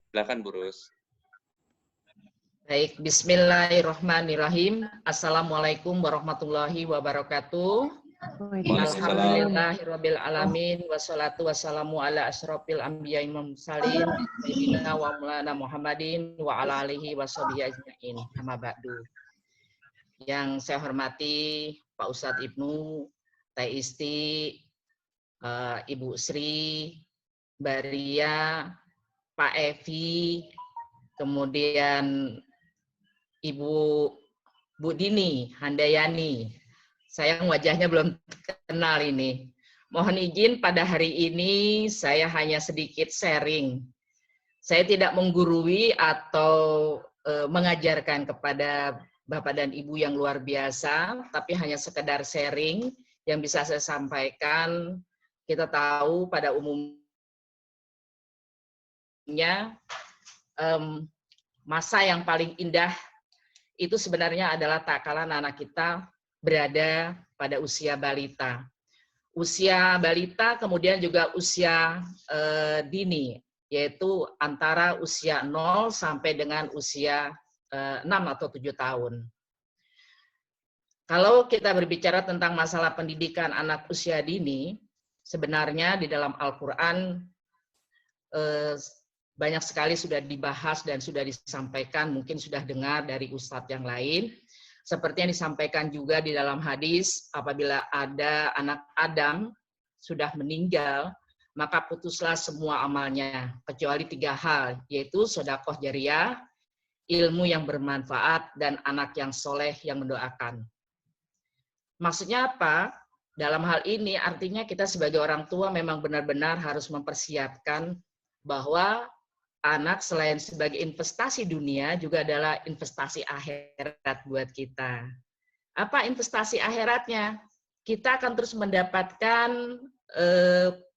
Silakan Bu Rus. Baik, bismillahirrahmanirrahim. Assalamualaikum warahmatullahi wabarakatuh. Waalaikumsalam. Alhamdulillahirabbil alamin wassalatu wassalamu ala asyrofil anbiya'i wal mursalin sayyidina wa maulana Muhammadin wa ala alihi washabihi ajmain. Amma ba'du. Yang saya hormati Pak Ustadz Ibnu, Teh Isti, Ibu Sri, Mbak Ria, Pak Evi, kemudian Ibu Dini Handayani. Sayang wajahnya belum kenal ini. Mohon izin pada hari ini saya hanya sedikit sharing. Saya tidak menggurui atau mengajarkan kepada Bapak dan Ibu yang luar biasa, tapi hanya sekedar sharing yang bisa saya sampaikan. Kita tahu pada umumnya masa yang paling indah itu sebenarnya adalah tak kala anak kita berada pada usia balita. Usia balita kemudian juga usia dini, yaitu antara usia 0 sampai dengan usia 6 atau 7 tahun. Kalau kita berbicara tentang masalah pendidikan anak usia dini, sebenarnya di dalam Al-Quran banyak sekali sudah dibahas dan sudah disampaikan, mungkin sudah dengar dari ustadz yang lain. Seperti yang disampaikan juga di dalam hadis, apabila ada anak Adam sudah meninggal, maka putuslah semua amalnya, kecuali 3 hal, yaitu sedekah jariyah, ilmu yang bermanfaat, dan anak yang soleh yang mendoakan. Maksudnya apa? Dalam hal ini artinya kita sebagai orang tua memang benar-benar harus mempersiapkan bahwa anak selain sebagai investasi dunia juga adalah investasi akhirat buat kita. Apa investasi akhiratnya? Kita akan terus mendapatkan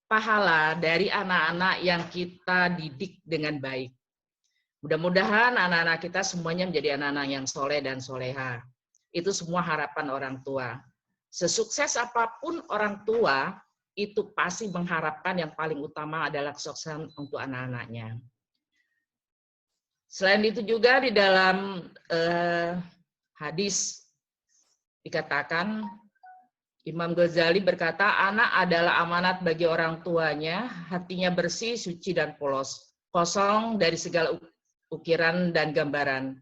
pahala dari anak-anak yang kita didik dengan baik. Mudah-mudahan anak-anak kita semuanya menjadi anak-anak yang soleh dan soleha. Itu semua harapan orang tua. Sesukses apapun orang tua, itu pasti mengharapkan yang paling utama adalah kesuksesan untuk anak-anaknya. Selain itu juga di dalam hadis dikatakan, Imam Ghazali berkata, anak adalah amanat bagi orang tuanya, hatinya bersih, suci, dan polos, kosong dari segala ukiran dan gambaran.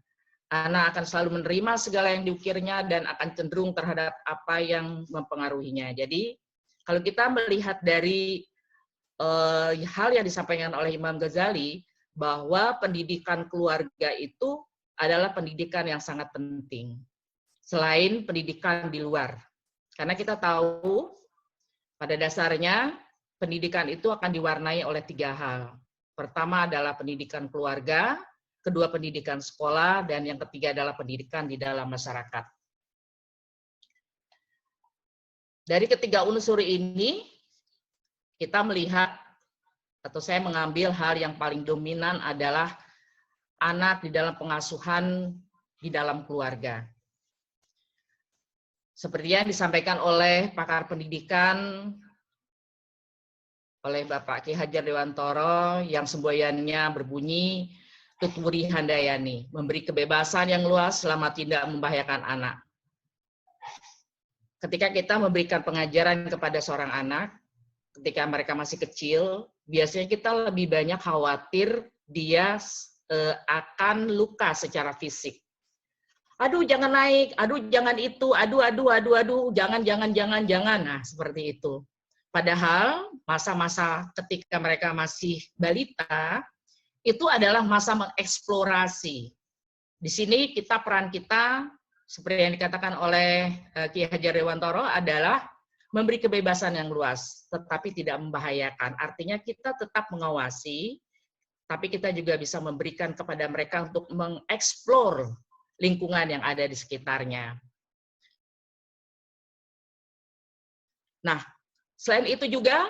Anak akan selalu menerima segala yang diukirnya dan akan cenderung terhadap apa yang mempengaruhinya. Jadi, kalau kita melihat dari hal yang disampaikan oleh Imam Ghazali, bahwa pendidikan keluarga itu adalah pendidikan yang sangat penting. Selain pendidikan di luar. Karena kita tahu pada dasarnya pendidikan itu akan diwarnai oleh 3 hal. Pertama adalah pendidikan keluarga, kedua pendidikan sekolah, dan yang ketiga adalah pendidikan di dalam masyarakat. Dari ketiga unsur ini, kita melihat atau saya mengambil hal yang paling dominan adalah anak di dalam pengasuhan di dalam keluarga. Seperti yang disampaikan oleh pakar pendidikan, oleh Bapak Ki Hajar Dewantoro, yang semboyannya berbunyi, Tutwuri Handayani, memberi kebebasan yang luas selama tidak membahayakan anak. Ketika kita memberikan pengajaran kepada seorang anak, ketika mereka masih kecil, biasanya kita lebih banyak khawatir dia akan luka secara fisik. Aduh jangan naik, aduh jangan itu, aduh, jangan. Nah, seperti itu. Padahal masa-masa ketika mereka masih balita, itu adalah masa mengeksplorasi. Di sini peran kita, seperti yang dikatakan oleh Ki Hajar Dewantoro, adalah memberi kebebasan yang luas, tetapi tidak membahayakan. Artinya kita tetap mengawasi, tapi kita juga bisa memberikan kepada mereka untuk mengeksplor lingkungan yang ada di sekitarnya. Nah, selain itu juga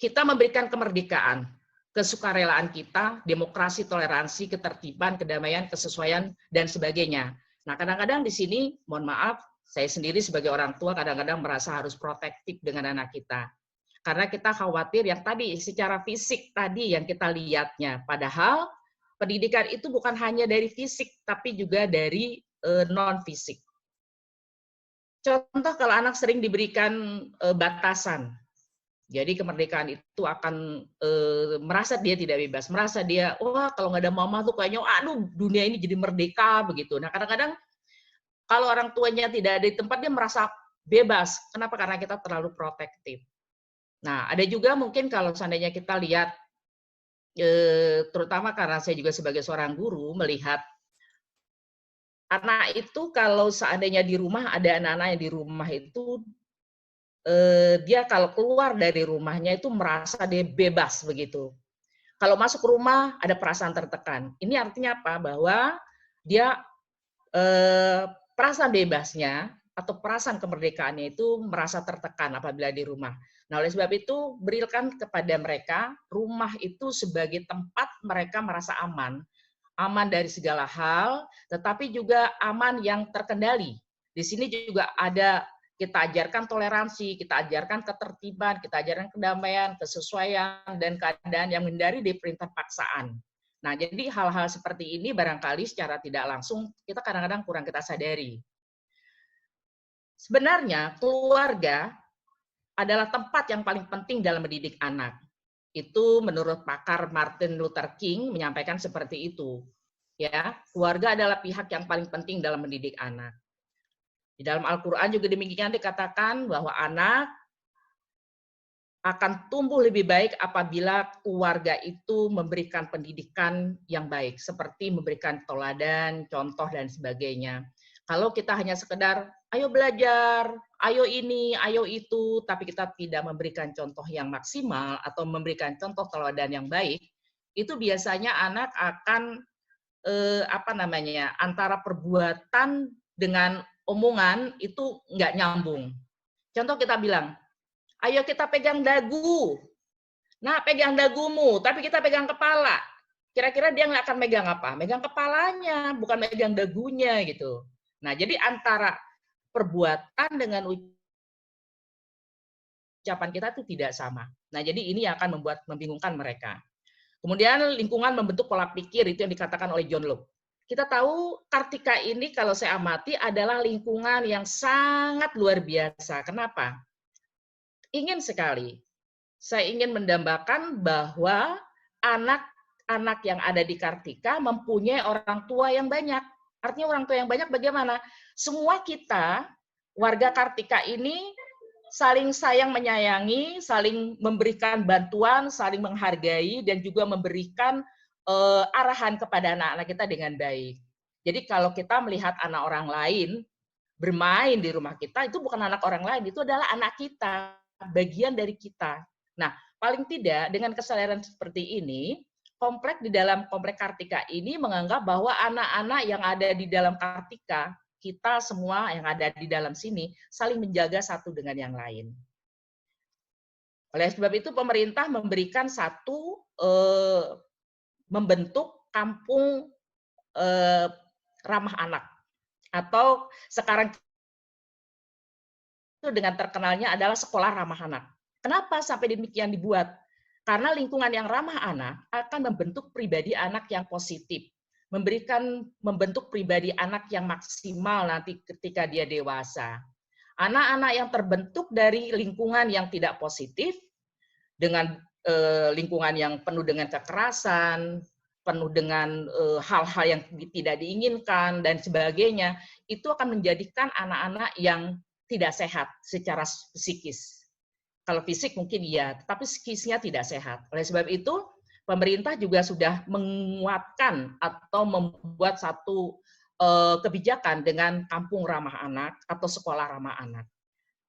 kita memberikan kemerdekaan, kesukarelaan kita, demokrasi, toleransi, ketertiban, kedamaian, kesesuaian, dan sebagainya. Nah, kadang-kadang di sini, mohon maaf, saya sendiri sebagai orang tua kadang-kadang merasa harus protektif dengan anak kita. Karena kita khawatir yang tadi secara fisik tadi yang kita lihatnya. Padahal pendidikan itu bukan hanya dari fisik, tapi juga dari non-fisik. Contoh kalau anak sering diberikan batasan, jadi kemerdekaan itu akan merasa dia tidak bebas, merasa dia, wah kalau nggak ada mama tuh kayaknya, aduh dunia ini jadi merdeka begitu. Nah kadang-kadang kalau orang tuanya tidak ada di tempat dia merasa bebas. Kenapa? Karena kita terlalu protektif. Nah ada juga mungkin kalau seandainya kita lihat, terutama karena saya juga sebagai seorang guru melihat anak itu kalau seandainya di rumah ada anak-anak yang di rumah itu dia kalau keluar dari rumahnya itu merasa dia bebas begitu. Kalau masuk ke rumah ada perasaan tertekan. Ini artinya apa? Bahwa dia perasaan bebasnya atau perasaan kemerdekaannya itu merasa tertekan apabila di rumah. Nah, oleh sebab itu berikan kepada mereka rumah itu sebagai tempat mereka merasa aman. Aman dari segala hal, tetapi juga aman yang terkendali. Di sini juga ada kita ajarkan toleransi, kita ajarkan ketertiban, kita ajarkan kedamaian, kesesuaian, dan keadaan yang menghindari dari perintah paksaan. Nah, jadi hal-hal seperti ini barangkali secara tidak langsung kita kadang-kadang kurang kita sadari. Sebenarnya keluarga adalah tempat yang paling penting dalam mendidik anak. Itu menurut pakar Martin Luther King menyampaikan seperti itu. Ya, keluarga adalah pihak yang paling penting dalam mendidik anak. Di dalam Al-Qur'an juga demikian dikatakan bahwa anak akan tumbuh lebih baik apabila keluarga itu memberikan pendidikan yang baik, seperti memberikan teladan, contoh, dan sebagainya. Kalau kita hanya sekedar, ayo belajar, ayo ini, ayo itu, tapi kita tidak memberikan contoh yang maksimal atau memberikan contoh teladan yang baik, itu biasanya anak akan antara perbuatan dengan omongan itu nggak nyambung. Contoh kita bilang, ayo kita pegang dagu. Nah, pegang dagumu, tapi kita pegang kepala. Kira-kira dia nggak akan megang apa? Megang kepalanya, bukan megang dagunya gitu. Nah, jadi antara perbuatan dengan ucapan kita itu tidak sama. Nah, jadi ini akan membingungkan mereka. Kemudian lingkungan membentuk pola pikir, itu yang dikatakan oleh John Locke. Kita tahu Kartika ini kalau saya amati adalah lingkungan yang sangat luar biasa. Kenapa? Ingin sekali. Saya ingin mendambakan bahwa anak-anak yang ada di Kartika mempunyai orang tua yang banyak. Artinya orang tua yang banyak bagaimana? Semua kita, warga Kartika ini saling sayang menyayangi, saling memberikan bantuan, saling menghargai, dan juga memberikan arahan kepada anak-anak kita dengan baik. Jadi kalau kita melihat anak orang lain bermain di rumah kita, itu bukan anak orang lain, itu adalah anak kita, bagian dari kita. Nah, paling tidak dengan kesadaran seperti ini, di dalam komplek Kartika ini menganggap bahwa anak-anak yang ada di dalam Kartika, kita semua yang ada di dalam sini saling menjaga satu dengan yang lain. Oleh sebab itu pemerintah memberikan membentuk kampung ramah anak, atau sekarang itu dengan terkenalnya adalah sekolah ramah anak. Kenapa sampai demikian dibuat? Karena lingkungan yang ramah anak akan membentuk pribadi anak yang positif, membentuk pribadi anak yang maksimal nanti ketika dia dewasa. Anak-anak yang terbentuk dari lingkungan yang tidak positif, dengan lingkungan yang penuh dengan kekerasan, penuh dengan hal-hal yang tidak diinginkan, dan sebagainya, itu akan menjadikan anak-anak yang tidak sehat secara psikis. Kalau fisik mungkin iya, tetapi psikisnya tidak sehat. Oleh sebab itu, pemerintah juga sudah menguatkan atau membuat satu kebijakan dengan kampung ramah anak atau sekolah ramah anak.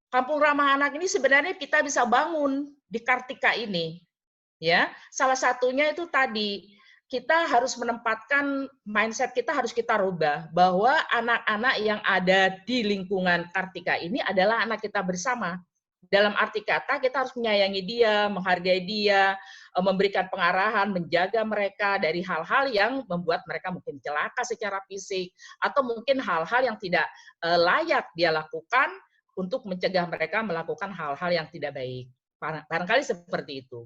Kampung ramah anak ini sebenarnya kita bisa bangun di Kartika ini. Ya, salah satunya itu tadi kita harus menempatkan mindset kita, harus kita rubah bahwa anak-anak yang ada di lingkungan Kartika ini adalah anak kita bersama. Dalam arti kata kita harus menyayangi dia, menghargai dia, memberikan pengarahan, menjaga mereka dari hal-hal yang membuat mereka mungkin celaka secara fisik, atau mungkin hal-hal yang tidak layak dia lakukan untuk mencegah mereka melakukan hal-hal yang tidak baik. Barangkali seperti itu.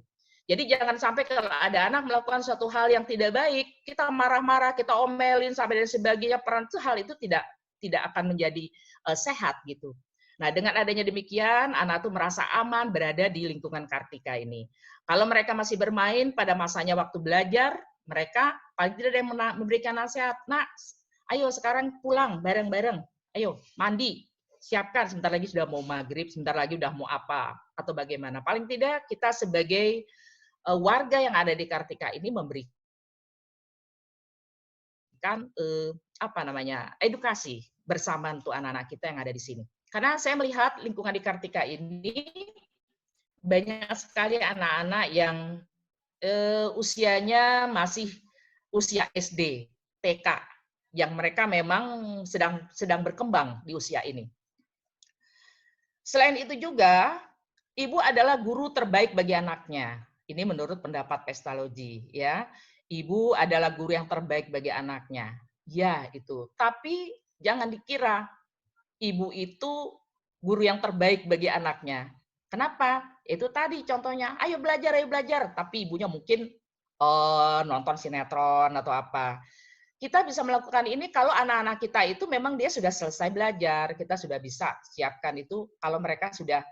Jadi jangan sampai kalau ada anak melakukan suatu hal yang tidak baik, kita marah-marah, kita omelin sampai dan sebagainya, peran hal itu tidak akan menjadi sehat gitu. Nah, dengan adanya demikian, anak itu merasa aman berada di lingkungan Kartika ini. Kalau mereka masih bermain pada masanya waktu belajar, mereka paling tidak ada yang memberikan nasihat. Nah, ayo sekarang pulang bareng-bareng. Ayo mandi, siapkan sebentar lagi sudah mau maghrib, sebentar lagi udah mau apa atau bagaimana. Paling tidak kita sebagai warga yang ada di Kartika ini memberikan edukasi bersama untuk anak-anak kita yang ada di sini. Karena saya melihat lingkungan di Kartika ini banyak sekali anak-anak yang usianya masih usia SD, TK, yang mereka memang sedang berkembang di usia ini. Selain itu juga, ibu adalah guru terbaik bagi anaknya. Ini menurut pendapat Pestalogy, ya. Ibu adalah guru yang terbaik bagi anaknya. Ya, itu. Tapi jangan dikira ibu itu guru yang terbaik bagi anaknya. Kenapa? Itu tadi contohnya, ayo belajar. Tapi ibunya mungkin nonton sinetron atau apa. Kita bisa melakukan ini kalau anak-anak kita itu memang dia sudah selesai belajar, kita sudah bisa siapkan itu kalau mereka sudah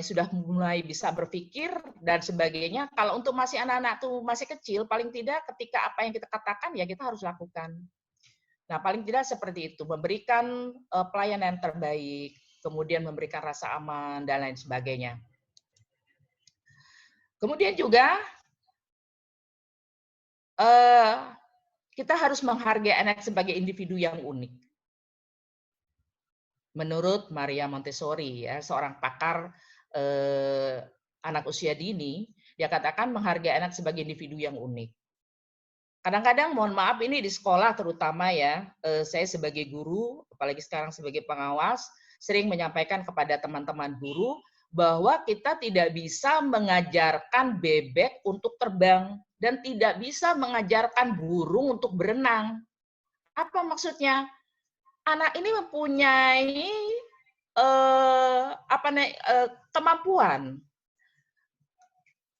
sudah mulai bisa berpikir dan sebagainya. Kalau untuk masih anak-anak tuh masih kecil, paling tidak ketika apa yang kita katakan ya kita harus lakukan. Nah, paling tidak seperti itu, memberikan pelayanan yang terbaik, kemudian memberikan rasa aman dan lain sebagainya. Kemudian juga kita harus menghargai anak sebagai individu yang unik. Menurut Maria Montessori, ya, seorang pakar anak usia dini, dia katakan menghargai anak sebagai individu yang unik. Kadang-kadang, mohon maaf, ini di sekolah terutama ya, saya sebagai guru, apalagi sekarang sebagai pengawas, sering menyampaikan kepada teman-teman guru bahwa kita tidak bisa mengajarkan bebek untuk terbang dan tidak bisa mengajarkan burung untuk berenang. Apa maksudnya? Anak ini mempunyai kemampuan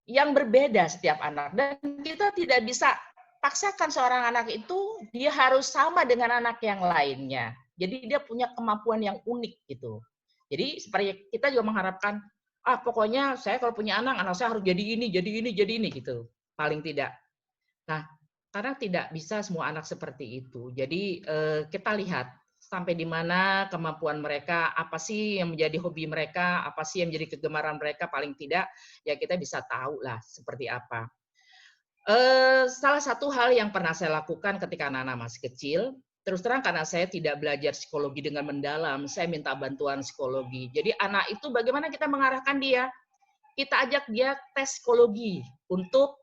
yang berbeda setiap anak dan kita tidak bisa paksakan seorang anak itu dia harus sama dengan anak yang lainnya. Jadi dia punya kemampuan yang unik gitu. Jadi seperti kita juga mengharapkan pokoknya saya kalau punya anak saya harus jadi ini gitu. Paling tidak. Nah, karena tidak bisa semua anak seperti itu. Jadi kita lihat sampai di mana kemampuan mereka, apa sih yang menjadi hobi mereka, apa sih yang menjadi kegemaran mereka, paling tidak ya kita bisa tahu lah seperti apa. Salah satu hal yang pernah saya lakukan ketika anak-anak masih kecil, terus terang karena saya tidak belajar psikologi dengan mendalam, saya minta bantuan psikologi. Jadi anak itu bagaimana kita mengarahkan dia? Kita ajak dia tes psikologi untuk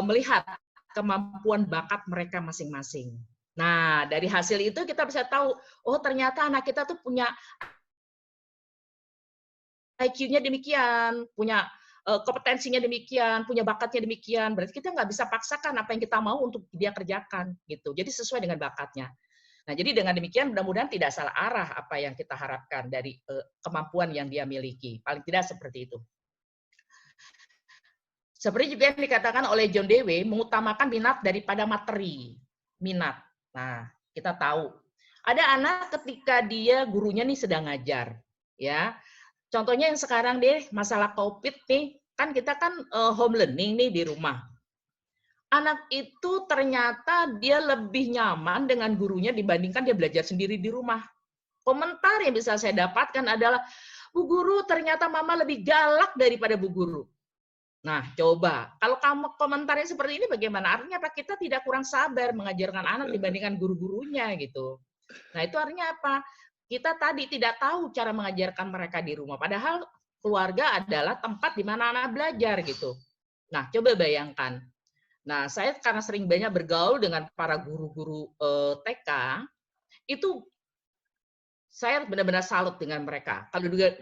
melihat kemampuan bakat mereka masing-masing. Nah, dari hasil itu kita bisa tahu, oh ternyata anak kita tuh punya IQ-nya demikian, punya kompetensinya demikian, punya bakatnya demikian. Berarti kita nggak bisa paksakan apa yang kita mau untuk dia kerjakan, gitu. Jadi sesuai dengan bakatnya. Nah, jadi dengan demikian mudah-mudahan tidak salah arah apa yang kita harapkan dari kemampuan yang dia miliki. Paling tidak seperti itu. Seperti juga yang dikatakan oleh John Dewey, mengutamakan minat daripada materi. Minat. Nah, kita tahu. Ada anak ketika dia gurunya nih sedang ngajar. Ya, contohnya yang sekarang deh, masalah COVID nih, kan kita kan home learning nih di rumah. Anak itu ternyata dia lebih nyaman dengan gurunya dibandingkan dia belajar sendiri di rumah. Komentar yang bisa saya dapatkan adalah, Bu Guru ternyata Mama lebih galak daripada Bu Guru. Nah, coba. Kalau kamu komentarnya seperti ini bagaimana? Artinya apa? Kita tidak kurang sabar mengajarkan anak dibandingkan guru-gurunya gitu. Nah, itu artinya apa? Kita tadi tidak tahu cara mengajarkan mereka di rumah. Padahal keluarga adalah tempat di mana anak belajar gitu. Nah, coba bayangkan. Nah, saya karena sering banyak bergaul dengan para guru-guru TK, itu saya benar-benar salut dengan mereka.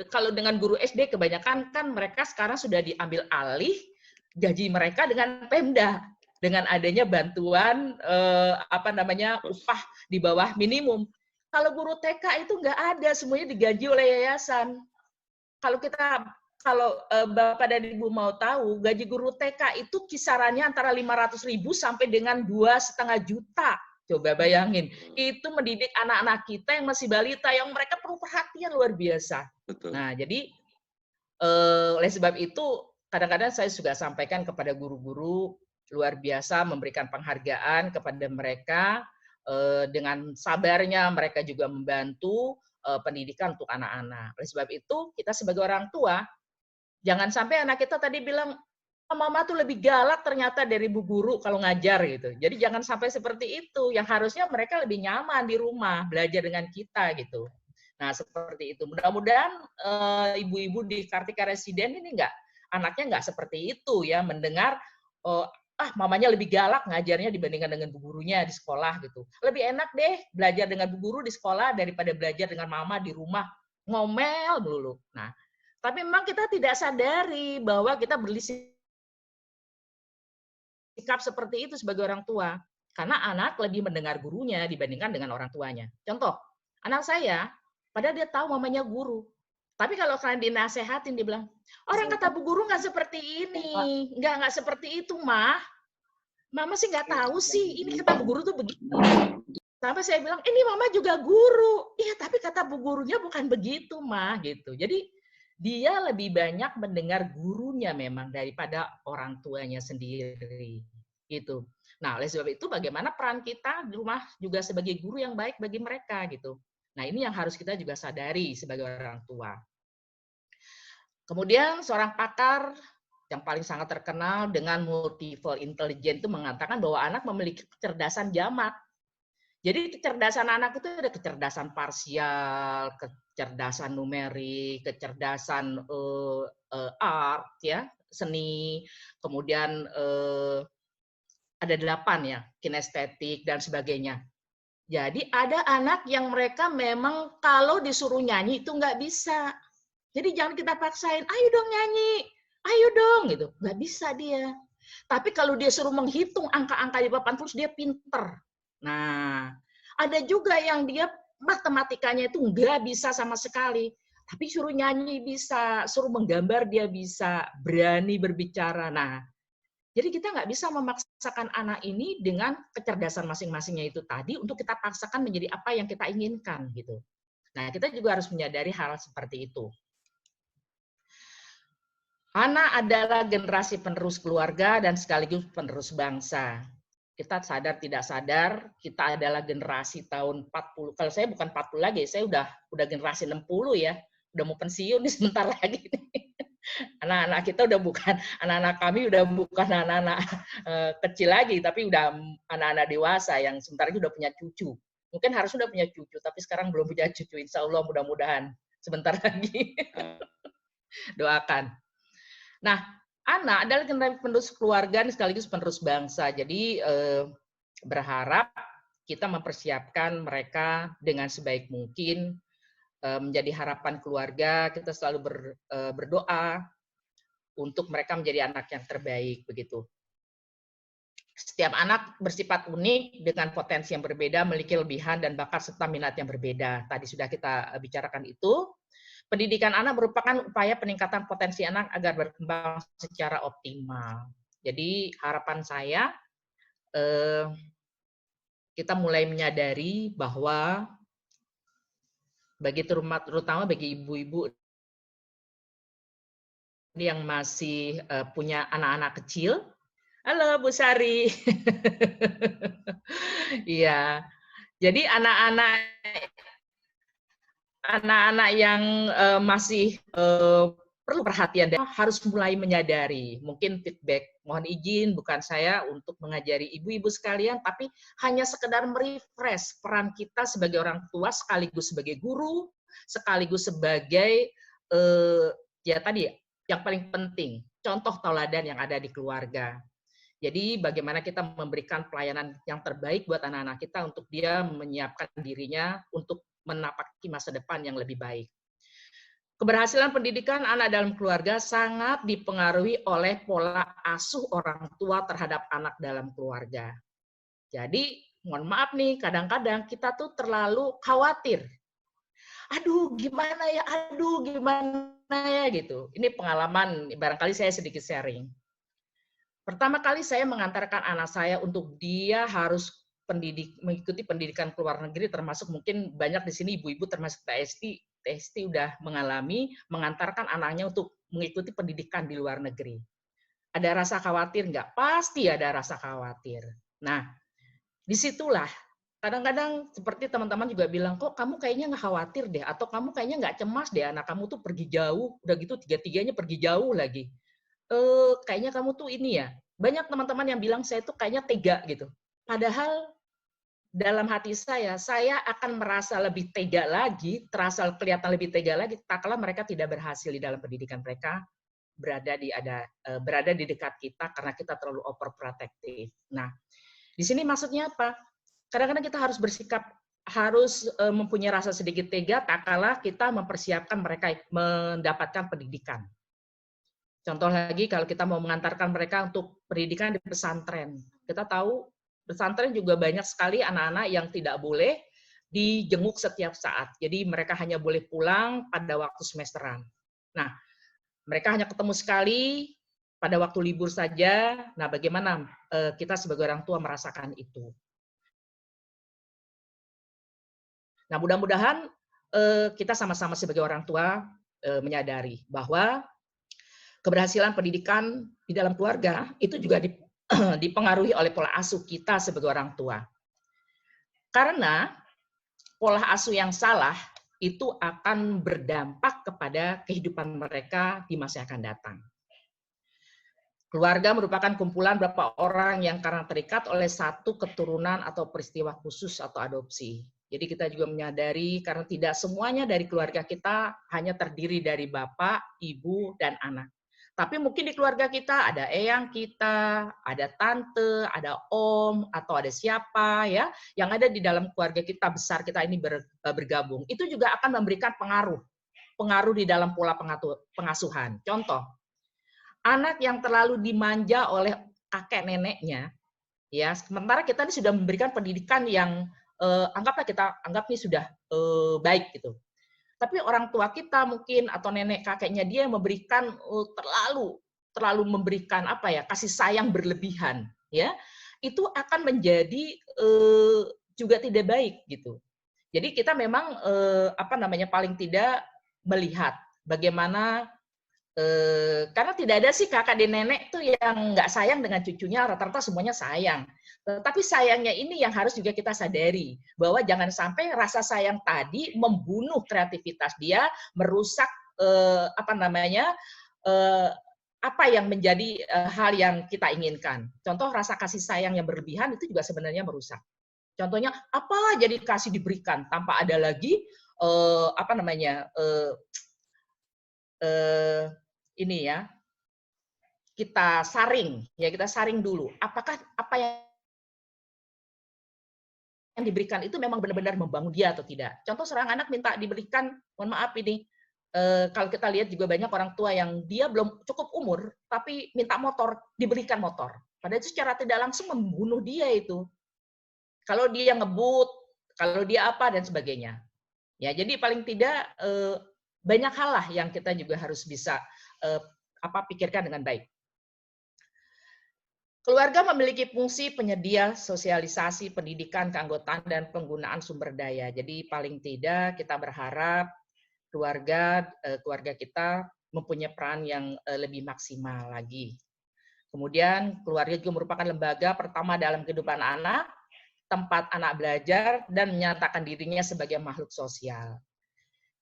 Kalau dengan guru SD kebanyakan kan mereka sekarang sudah diambil alih gaji mereka dengan Pemda dengan adanya bantuan upah di bawah minimum. Kalau guru TK itu nggak ada, semuanya digaji oleh yayasan. Kalau kita kalau Bapak dan Ibu mau tahu, gaji guru TK itu kisarannya antara 500.000 sampai dengan 2,5 juta. Coba bayangin, itu mendidik anak-anak kita yang masih balita, yang mereka perlu perhatian luar biasa. Betul. Nah, jadi oleh sebab itu, kadang-kadang saya juga sampaikan kepada guru-guru, luar biasa memberikan penghargaan kepada mereka, dengan sabarnya mereka juga membantu pendidikan untuk anak-anak. Oleh sebab itu, kita sebagai orang tua, jangan sampai anak kita tadi bilang, "Oh, mama tuh lebih galak ternyata dari bu guru kalau ngajar," gitu. Jadi jangan sampai seperti itu. Yang harusnya mereka lebih nyaman di rumah belajar dengan kita gitu. Nah seperti itu. Mudah-mudahan ibu-ibu di Kartika Residen ini anaknya nggak seperti itu ya, mendengar mamanya lebih galak ngajarnya dibandingkan dengan bu gurunya di sekolah gitu. Lebih enak deh belajar dengan bu guru di sekolah daripada belajar dengan mama di rumah ngomel dulu. Nah, tapi memang kita tidak sadari bahwa kita bersikap seperti itu sebagai orang tua. Karena anak lebih mendengar gurunya dibandingkan dengan orang tuanya. Contoh, anak saya, padahal dia tahu mamanya guru. Tapi kalau kalian dinasehatin, dia bilang, orang kata bu guru nggak seperti ini. Nggak seperti itu, Mah. Mama sih nggak tahu sih, ini kata bu guru tuh begini. Sampai saya bilang, ini mama juga guru. Iya, tapi kata bu gurunya bukan begitu, Mah. Gitu. Jadi, dia lebih banyak mendengar gurunya memang daripada orang tuanya sendiri. Gitu. Nah, oleh sebab itu bagaimana peran kita di rumah juga sebagai guru yang baik bagi mereka gitu. Nah, ini yang harus kita juga sadari sebagai orang tua. Kemudian seorang pakar yang paling sangat terkenal dengan multiple intelligence itu mengatakan bahwa anak memiliki kecerdasan jamak. Jadi kecerdasan anak itu ada kecerdasan parsial, kecerdasan numerik, kecerdasan art ya, seni, kemudian ada 8 ya, kinestetik dan sebagainya. Jadi ada anak yang mereka memang kalau disuruh nyanyi itu nggak bisa. Jadi jangan kita paksain, ayo dong nyanyi, ayo dong gitu, nggak bisa dia. Tapi kalau dia suruh menghitung angka-angka di papan tulis dia pinter. Nah, ada juga yang dia matematikanya itu nggak bisa sama sekali. Tapi suruh nyanyi bisa, suruh menggambar dia bisa, berani berbicara. Nah, jadi kita nggak bisa memaksakan anak ini dengan kecerdasan masing-masingnya itu tadi untuk kita paksakan menjadi apa yang kita inginkan gitu. Nah, kita juga harus menyadari hal seperti itu. Anak adalah generasi penerus keluarga dan sekaligus penerus bangsa. Kita sadar tidak sadar, kita adalah generasi tahun 40. Kalau saya bukan 40 lagi, saya udah generasi 60 ya. Udah mau pensiun nih sebentar lagi. Anak-anak kita udah bukan, anak-anak kami udah bukan anak-anak kecil lagi, tapi udah anak-anak dewasa yang sebentar lagi udah punya cucu. Mungkin harus udah punya cucu, tapi sekarang belum punya cucu. Insya Allah mudah-mudahan sebentar lagi. Doakan. Nah, anak adalah generasi penerus keluarga dan sekaligus penerus bangsa. Jadi berharap kita mempersiapkan mereka dengan sebaik mungkin menjadi harapan keluarga. Kita selalu berdoa untuk mereka menjadi anak yang terbaik begitu. Setiap anak bersifat unik dengan potensi yang berbeda, memiliki kelebihan dan bakat serta minat yang berbeda. Tadi sudah kita bicarakan itu. Pendidikan anak merupakan upaya peningkatan potensi anak agar berkembang secara optimal. Jadi harapan saya kita mulai menyadari bahwa terutama bagi ibu-ibu yang masih punya anak-anak kecil. Halo Bu Sari. Iya. Jadi anak-anak yang masih perlu perhatian dan harus mulai menyadari. Mungkin feedback, mohon izin bukan saya untuk mengajari ibu-ibu sekalian, tapi hanya sekedar merefresh peran kita sebagai orang tua, sekaligus sebagai guru, sekaligus sebagai ya tadi yang paling penting, contoh tauladan yang ada di keluarga. Jadi bagaimana kita memberikan pelayanan yang terbaik buat anak-anak kita untuk dia menyiapkan dirinya untuk menapaki masa depan yang lebih baik. Keberhasilan pendidikan anak dalam keluarga sangat dipengaruhi oleh pola asuh orang tua terhadap anak dalam keluarga. Jadi, mohon maaf nih, kadang-kadang kita tuh terlalu khawatir. aduh gimana ya gitu. Ini pengalaman, barangkali saya sedikit sharing. Pertama kali saya mengantarkan anak saya untuk dia harus mengikuti pendidikan ke luar negeri, termasuk mungkin banyak di sini ibu-ibu termasuk TST udah mengalami mengantarkan anaknya untuk mengikuti pendidikan di luar negeri. Ada rasa khawatir nggak? Pasti ada rasa khawatir. Nah, disitulah kadang-kadang seperti teman-teman juga bilang, kok kamu kayaknya nggak khawatir deh, atau kamu kayaknya nggak cemas deh, anak kamu tuh pergi jauh, udah gitu tiga-tiganya pergi jauh lagi. Kayaknya kamu tuh ini ya, banyak teman-teman yang bilang saya tuh kayaknya tega gitu. Padahal dalam hati saya akan merasa lebih tega lagi, terasa kelihatan lebih tega lagi, tak kala mereka tidak berhasil di dalam pendidikan mereka, berada di dekat kita karena kita terlalu overprotective. Nah, di sini maksudnya apa? Kadang-kadang kita harus bersikap, harus mempunyai rasa sedikit tega tak kala kita mempersiapkan mereka mendapatkan pendidikan. Contoh lagi kalau kita mau mengantarkan mereka untuk pendidikan di pesantren. Kita tahu pesantren juga banyak sekali anak-anak yang tidak boleh dijenguk setiap saat. Jadi mereka hanya boleh pulang pada waktu semesteran. Nah, mereka hanya ketemu sekali pada waktu libur saja. Nah, bagaimana kita sebagai orang tua merasakan itu? Nah, mudah-mudahan kita sama-sama sebagai orang tua menyadari bahwa keberhasilan pendidikan di dalam keluarga itu juga dipengaruhi oleh pola asuh kita sebagai orang tua. Karena pola asuh yang salah itu akan berdampak kepada kehidupan mereka di masa yang akan datang. Keluarga merupakan kumpulan beberapa orang yang karena terikat oleh satu keturunan atau peristiwa khusus atau adopsi. Jadi kita juga menyadari karena tidak semuanya dari keluarga kita hanya terdiri dari bapak, ibu, dan anak. Tapi mungkin di keluarga kita ada eyang kita, ada tante, ada om, atau ada siapa ya yang ada di dalam keluarga kita besar kita ini bergabung. Itu juga akan memberikan pengaruh di dalam pola pengasuhan. Contoh, anak yang terlalu dimanja oleh kakek neneknya, ya sementara kita ini sudah memberikan pendidikan yang anggap ini sudah baik gitu. Tapi orang tua kita mungkin atau nenek kakeknya dia yang memberikan terlalu memberikan kasih sayang berlebihan, ya itu akan menjadi juga tidak baik gitu. Jadi kita memang paling tidak melihat bagaimana karena tidak ada sih kakak dan nenek tuh yang nggak sayang dengan cucunya, rata-rata semuanya sayang. Tapi sayangnya ini yang harus juga kita sadari, bahwa jangan sampai rasa sayang tadi membunuh kreativitas dia, merusak apa yang menjadi hal yang kita inginkan. Contoh rasa kasih sayang yang berlebihan itu juga sebenarnya merusak. Contohnya apa jadi kasih diberikan tanpa ada lagi ini ya, kita saring dulu. Apakah apa yang diberikan itu memang benar-benar membangun dia atau tidak? Contoh seorang anak minta diberikan, mohon maaf ini, kalau kita lihat juga banyak orang tua yang dia belum cukup umur, tapi minta motor, diberikan motor. Padahal itu secara tidak langsung membunuh dia itu. Kalau dia ngebut, kalau dia apa dan sebagainya. Ya, jadi paling tidak banyak hal lah yang kita juga harus bisa pikirkan dengan baik. Keluarga memiliki fungsi penyedia sosialisasi, pendidikan, keanggotaan, dan penggunaan sumber daya. Jadi paling tidak kita berharap keluarga kita mempunyai peran yang lebih maksimal lagi. Kemudian keluarga juga merupakan lembaga pertama dalam kehidupan anak, tempat anak belajar, dan menyatakan dirinya sebagai makhluk sosial.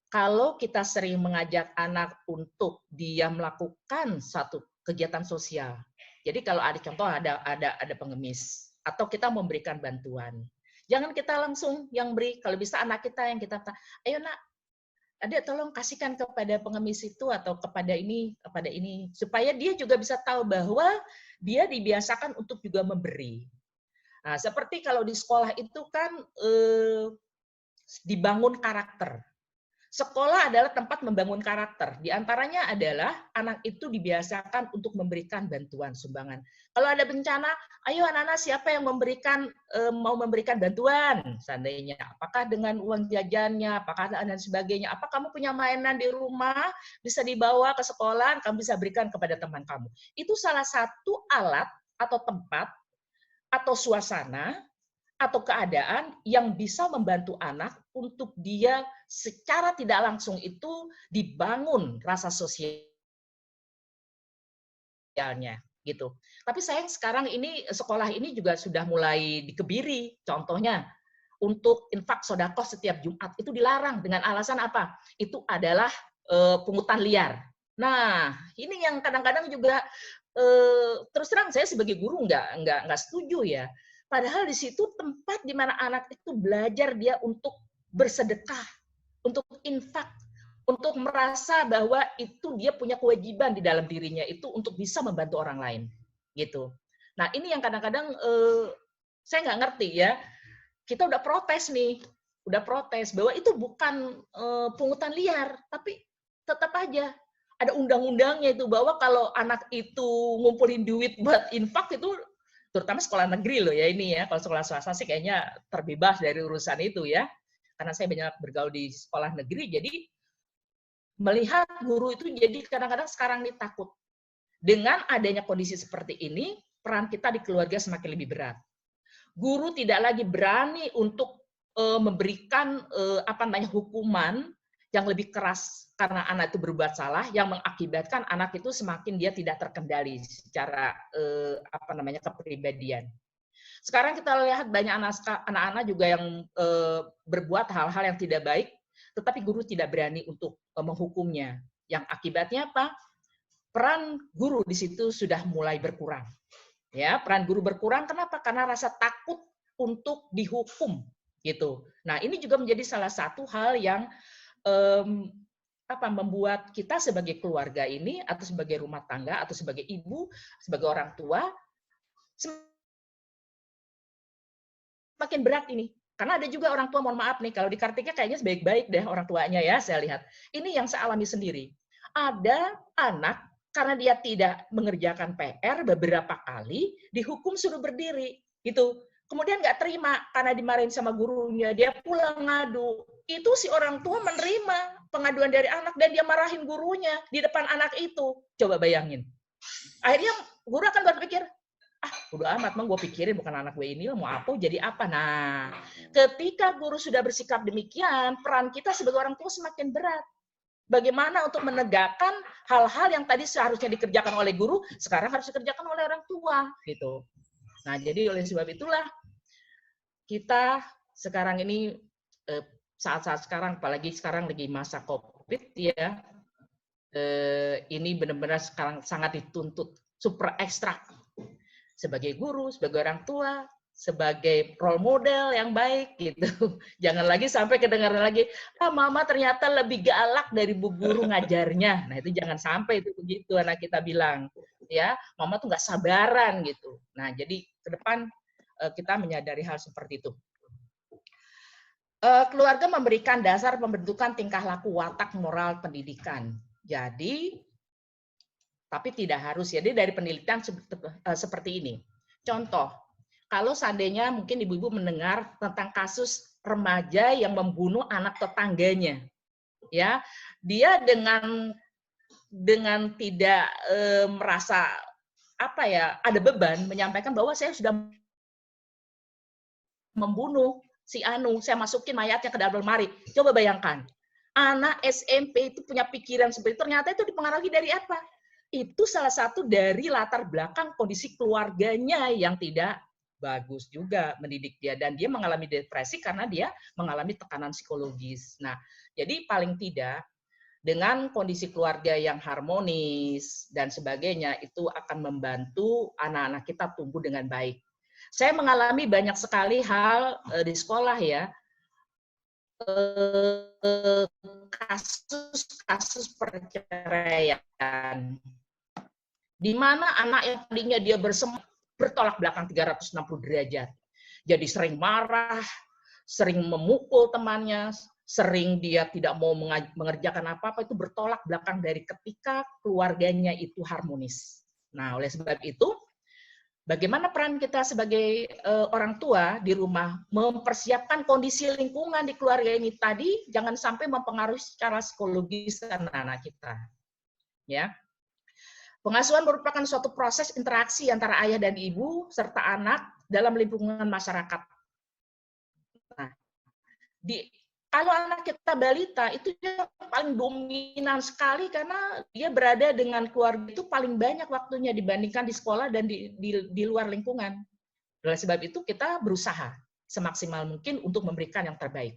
Kalau kita sering mengajak anak untuk dia melakukan satu kegiatan sosial, jadi kalau ada contoh ada pengemis atau kita memberikan bantuan, jangan kita langsung yang beri. Kalau bisa anak kita yang kita, ayo nak, adik tolong kasihkan kepada pengemis itu atau kepada ini supaya dia juga bisa tahu bahwa dia dibiasakan untuk juga memberi. Nah, seperti kalau di sekolah itu kan dibangun karakter. Sekolah adalah tempat membangun karakter. Di antaranya adalah anak itu dibiasakan untuk memberikan bantuan sumbangan. Kalau ada bencana, ayo anak-anak siapa yang mau memberikan bantuan? Seandainya, apakah dengan uang jajannya, apakah dan sebagainya. Apa kamu punya mainan di rumah bisa dibawa ke sekolah, kamu bisa berikan kepada teman kamu. Itu salah satu alat atau tempat atau suasana atau keadaan yang bisa membantu anak untuk dia secara tidak langsung itu dibangun rasa sosialnya gitu. Tapi sayang sekarang ini sekolah ini juga sudah mulai dikebiri. Contohnya untuk infak sedekah setiap Jumat itu dilarang dengan alasan apa? Itu adalah pungutan liar. Nah, ini yang kadang-kadang juga terus terang saya sebagai guru nggak setuju ya. Padahal di situ tempat di mana anak itu belajar dia untuk bersedekah, untuk infak, untuk merasa bahwa itu dia punya kewajiban di dalam dirinya itu untuk bisa membantu orang lain, gitu. Nah ini yang kadang-kadang saya nggak ngerti ya. Kita udah protes nih, bahwa itu bukan pungutan liar, tapi tetap aja ada undang-undangnya itu bahwa kalau anak itu ngumpulin duit buat infak itu, terutama sekolah negeri loh ya ini ya, kalau sekolah swasta sih kayaknya terbebas dari urusan itu ya, karena saya banyak bergaul di sekolah negeri, jadi melihat guru itu jadi kadang-kadang sekarang ini takut. Dengan adanya kondisi seperti ini, peran kita di keluarga semakin lebih berat. Guru tidak lagi berani untuk memberikan hukuman yang lebih keras karena anak itu berbuat salah, yang mengakibatkan anak itu semakin dia tidak terkendali secara kepribadian. Sekarang kita lihat banyak anak-anak juga yang berbuat hal-hal yang tidak baik, tetapi guru tidak berani untuk menghukumnya. Yang akibatnya apa? Peran guru di situ sudah mulai berkurang. Ya, peran guru berkurang kenapa? Karena rasa takut untuk dihukum gitu. Nah, ini juga menjadi salah satu hal yang membuat kita sebagai keluarga ini atau sebagai rumah tangga atau sebagai ibu, sebagai orang tua semakin berat ini. Karena ada juga orang tua, mohon maaf nih, kalau di Kartika kayaknya sebaik-baik deh orang tuanya ya, saya lihat. Ini yang saya alami sendiri. Ada anak karena dia tidak mengerjakan PR beberapa kali, dihukum suruh berdiri gitu. Kemudian nggak terima karena dimarahin sama gurunya, dia pulang ngadu. Itu si orang tua menerima pengaduan dari anak dan dia marahin gurunya di depan anak itu. Coba bayangin. Akhirnya guru akan berpikir, udah amat, gue pikirin bukan anak gue ini mau apa jadi apa. Nah, ketika guru sudah bersikap demikian, peran kita sebagai orang tua semakin berat. Bagaimana untuk menegakkan hal-hal yang tadi seharusnya dikerjakan oleh guru, sekarang harus dikerjakan oleh orang tua, gitu. Nah, jadi oleh sebab itulah kita sekarang ini saat-saat sekarang, apalagi sekarang lagi masa COVID ya, ini benar-benar sekarang sangat dituntut super ekstra sebagai guru, sebagai orang tua, sebagai role model yang baik gitu. Jangan lagi sampai kedengaran lagi, mama ternyata lebih galak dari bu guru ngajarnya. Nah itu jangan sampai itu begitu anak kita bilang. Ya, mama tuh nggak sabaran gitu. Nah jadi ke depan kita menyadari hal seperti itu. Keluarga memberikan dasar pembentukan tingkah laku, watak, moral, pendidikan. Jadi tapi tidak harus. Jadi dari penelitian seperti ini. Contoh, kalau seandainya mungkin ibu-ibu mendengar tentang kasus remaja yang membunuh anak tetangganya, ya, dia dengan tidak merasa ada beban menyampaikan bahwa saya sudah membunuh si Anu, saya masukin mayatnya ke dalam lemari. Coba bayangkan, anak SMP itu punya pikiran seperti itu, ternyata itu dipengaruhi dari apa? Itu salah satu dari latar belakang kondisi keluarganya yang tidak bagus juga mendidik dia, dan dia mengalami depresi karena dia mengalami tekanan psikologis. Nah, jadi paling tidak dengan kondisi keluarga yang harmonis dan sebagainya itu akan membantu anak-anak kita tumbuh dengan baik. Saya mengalami banyak sekali hal di sekolah ya, kasus perceraian di mana anak yang tadinya dia bertolak belakang 360 derajat. Jadi sering marah, sering memukul temannya, sering dia tidak mau mengerjakan apa-apa, itu bertolak belakang dari ketika keluarganya itu harmonis. Nah, oleh sebab itu, bagaimana peran kita sebagai orang tua di rumah mempersiapkan kondisi lingkungan di keluarga ini tadi, jangan sampai mempengaruhi secara psikologis anak-anak kita. Ya, pengasuhan merupakan suatu proses interaksi antara ayah dan ibu serta anak dalam lingkungan masyarakat. Nah, kalau anak kita balita itu dia paling dominan sekali karena dia berada dengan keluarga itu paling banyak waktunya dibandingkan di sekolah dan di luar lingkungan. Oleh sebab itu kita berusaha semaksimal mungkin untuk memberikan yang terbaik.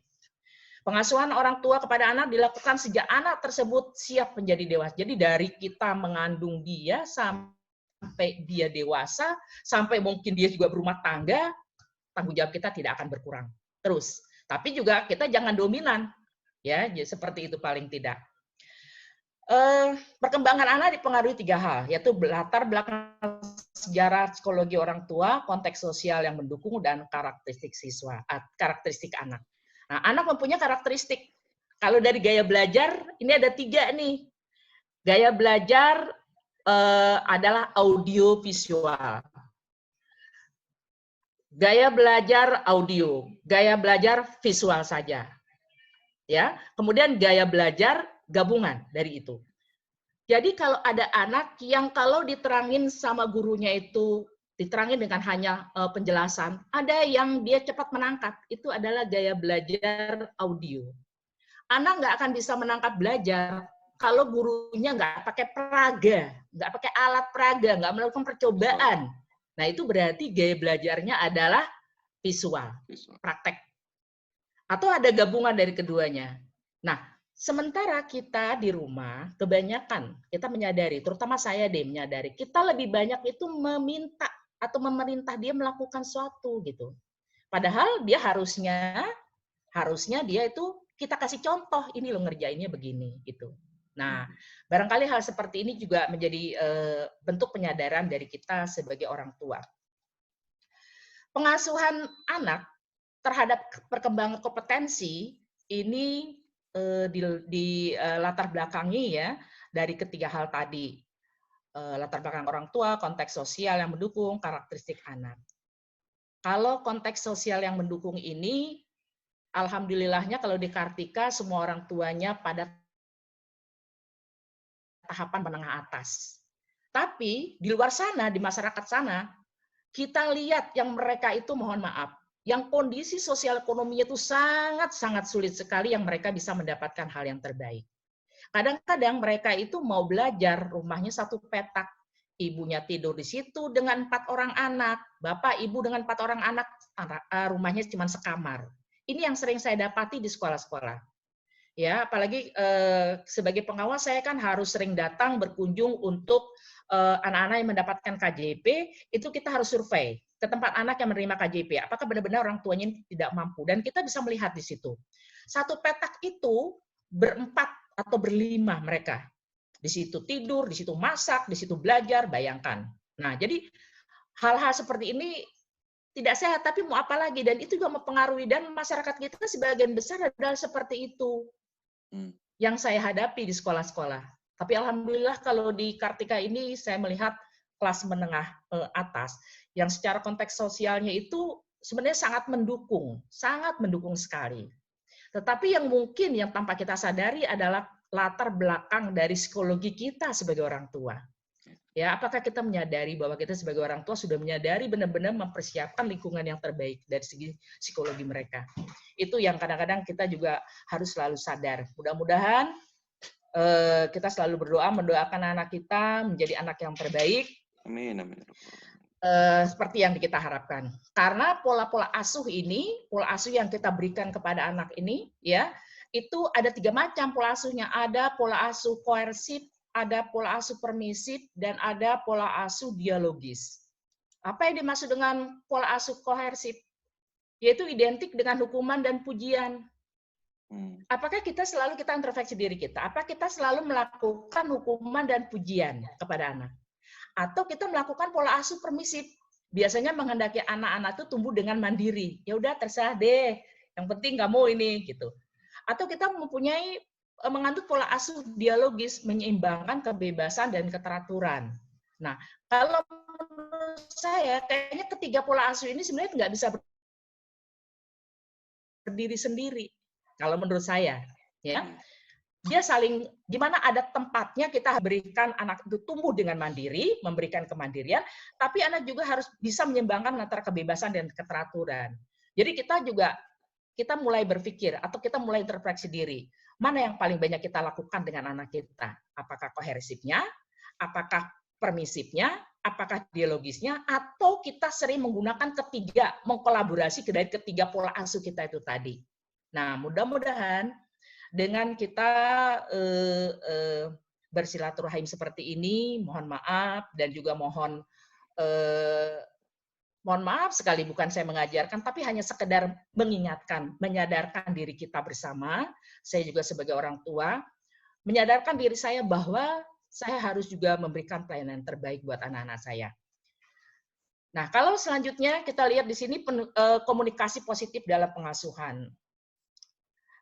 Pengasuhan orang tua kepada anak dilakukan sejak anak tersebut siap menjadi dewasa. Jadi dari kita mengandung dia sampai dia dewasa, sampai mungkin dia juga berumah tangga, tanggung jawab kita tidak akan berkurang. Terus, tapi juga kita jangan dominan, ya seperti itu paling tidak. Perkembangan anak dipengaruhi 3 hal, yaitu latar belakang sejarah psikologi orang tua, konteks sosial yang mendukung, dan karakteristik siswa, karakteristik anak. Nah, anak mempunyai karakteristik. Kalau dari gaya belajar, ini ada 3 nih. Gaya belajar adalah audio visual. Gaya belajar audio, gaya belajar visual saja. Ya, kemudian gaya belajar gabungan dari itu. Jadi kalau ada anak yang kalau diterangin sama gurunya itu diterangin dengan hanya penjelasan, ada yang dia cepat menangkap, itu adalah gaya belajar audio. Anak nggak akan bisa menangkap belajar kalau gurunya nggak pakai peraga, nggak pakai alat peraga, nggak melakukan percobaan. Nah, itu berarti gaya belajarnya adalah visual, praktek. Atau ada gabungan dari keduanya. Nah, sementara kita di rumah, kebanyakan kita menyadari, terutama saya menyadari, kita lebih banyak itu meminta atau memerintah dia melakukan sesuatu gitu. Padahal dia harusnya dia itu kita kasih contoh, ini lo ngerjainnya begini gitu. Nah, barangkali hal seperti ini juga menjadi bentuk penyadaran dari kita sebagai orang tua. Pengasuhan anak terhadap perkembangan kompetensi ini di latar belakangi ya dari ketiga hal tadi. Latar belakang orang tua, konteks sosial yang mendukung, karakteristik anak. Kalau konteks sosial yang mendukung ini, alhamdulillahnya kalau di Kartika semua orang tuanya pada tahapan menengah atas. Tapi di luar sana, di masyarakat sana, kita lihat yang mereka itu mohon maaf, yang kondisi sosial ekonominya itu sangat-sangat sulit sekali yang mereka bisa mendapatkan hal yang terbaik. Kadang-kadang mereka itu mau belajar, rumahnya satu petak, ibunya tidur di situ dengan 4 orang anak, bapak ibu dengan 4 orang anak, rumahnya cuma sekamar. Ini yang sering saya dapati di sekolah-sekolah. Ya, apalagi sebagai pengawas saya kan harus sering datang berkunjung untuk anak-anak yang mendapatkan KJP, itu kita harus survei ke tempat anak yang menerima KJP. Apakah benar-benar orang tuanya tidak mampu? Dan kita bisa melihat di situ. Satu petak itu berempat atau berlima mereka. Di situ tidur, di situ masak, di situ belajar, bayangkan. Nah, jadi hal-hal seperti ini tidak sehat, tapi mau apa lagi? Dan itu juga mempengaruhi, dan masyarakat kita sebagian besar adalah seperti itu. Yang saya hadapi di sekolah-sekolah. Tapi alhamdulillah kalau di Kartika ini saya melihat kelas menengah atas yang secara konteks sosialnya itu sebenarnya sangat mendukung sekali. Tetapi yang mungkin yang tanpa kita sadari adalah latar belakang dari psikologi kita sebagai orang tua. Ya, apakah kita menyadari bahwa kita sebagai orang tua sudah menyadari benar-benar mempersiapkan lingkungan yang terbaik dari segi psikologi mereka. Itu yang kadang-kadang kita juga harus selalu sadar. Mudah-mudahan kita selalu berdoa, mendoakan anak kita menjadi anak yang terbaik. Amin, amin. Seperti yang kita harapkan. Karena pola-pola asuh ini, pola asuh yang kita berikan kepada anak ini, ya, itu ada 3 macam pola asuhnya. Ada pola asuh koersif, ada pola asuh permisif, dan ada pola asuh dialogis. Apa yang dimaksud dengan pola asuh koersif? Yaitu identik dengan hukuman dan pujian. Apakah kita introspeksi diri kita? Apa kita selalu melakukan hukuman dan pujian kepada anak? Atau kita melakukan pola asuh permisif? Biasanya menghendaki anak-anak itu tumbuh dengan mandiri. Ya udah terserah deh, yang penting kamu ini gitu. atau kita mempunyai mengandung pola asuh dialogis, menyeimbangkan kebebasan dan keteraturan. Nah, kalau menurut saya kayaknya ketiga pola asuh ini sebenarnya nggak bisa berdiri sendiri. Kalau menurut saya, ya, dia saling di mana ada tempatnya kita berikan anak itu tumbuh dengan mandiri, memberikan kemandirian, tapi anak juga harus bisa menyeimbangkan antara kebebasan dan keteraturan. Jadi kita mulai berpikir atau kita mulai introspeksi diri. Mana yang paling banyak kita lakukan dengan anak kita? Apakah kohersifnya? Apakah permisifnya? Apakah dialogisnya? Atau kita sering menggunakan mengkolaborasi dari ketiga pola asuh kita itu tadi. Nah, mudah-mudahan dengan kita bersilaturahim seperti ini, mohon maaf dan juga mohon maaf sekali bukan saya mengajarkan, tapi hanya sekedar mengingatkan, menyadarkan diri kita bersama. Saya juga sebagai orang tua, menyadarkan diri saya bahwa saya harus juga memberikan pelayanan terbaik buat anak-anak saya. Nah, kalau selanjutnya kita lihat di sini komunikasi positif dalam pengasuhan.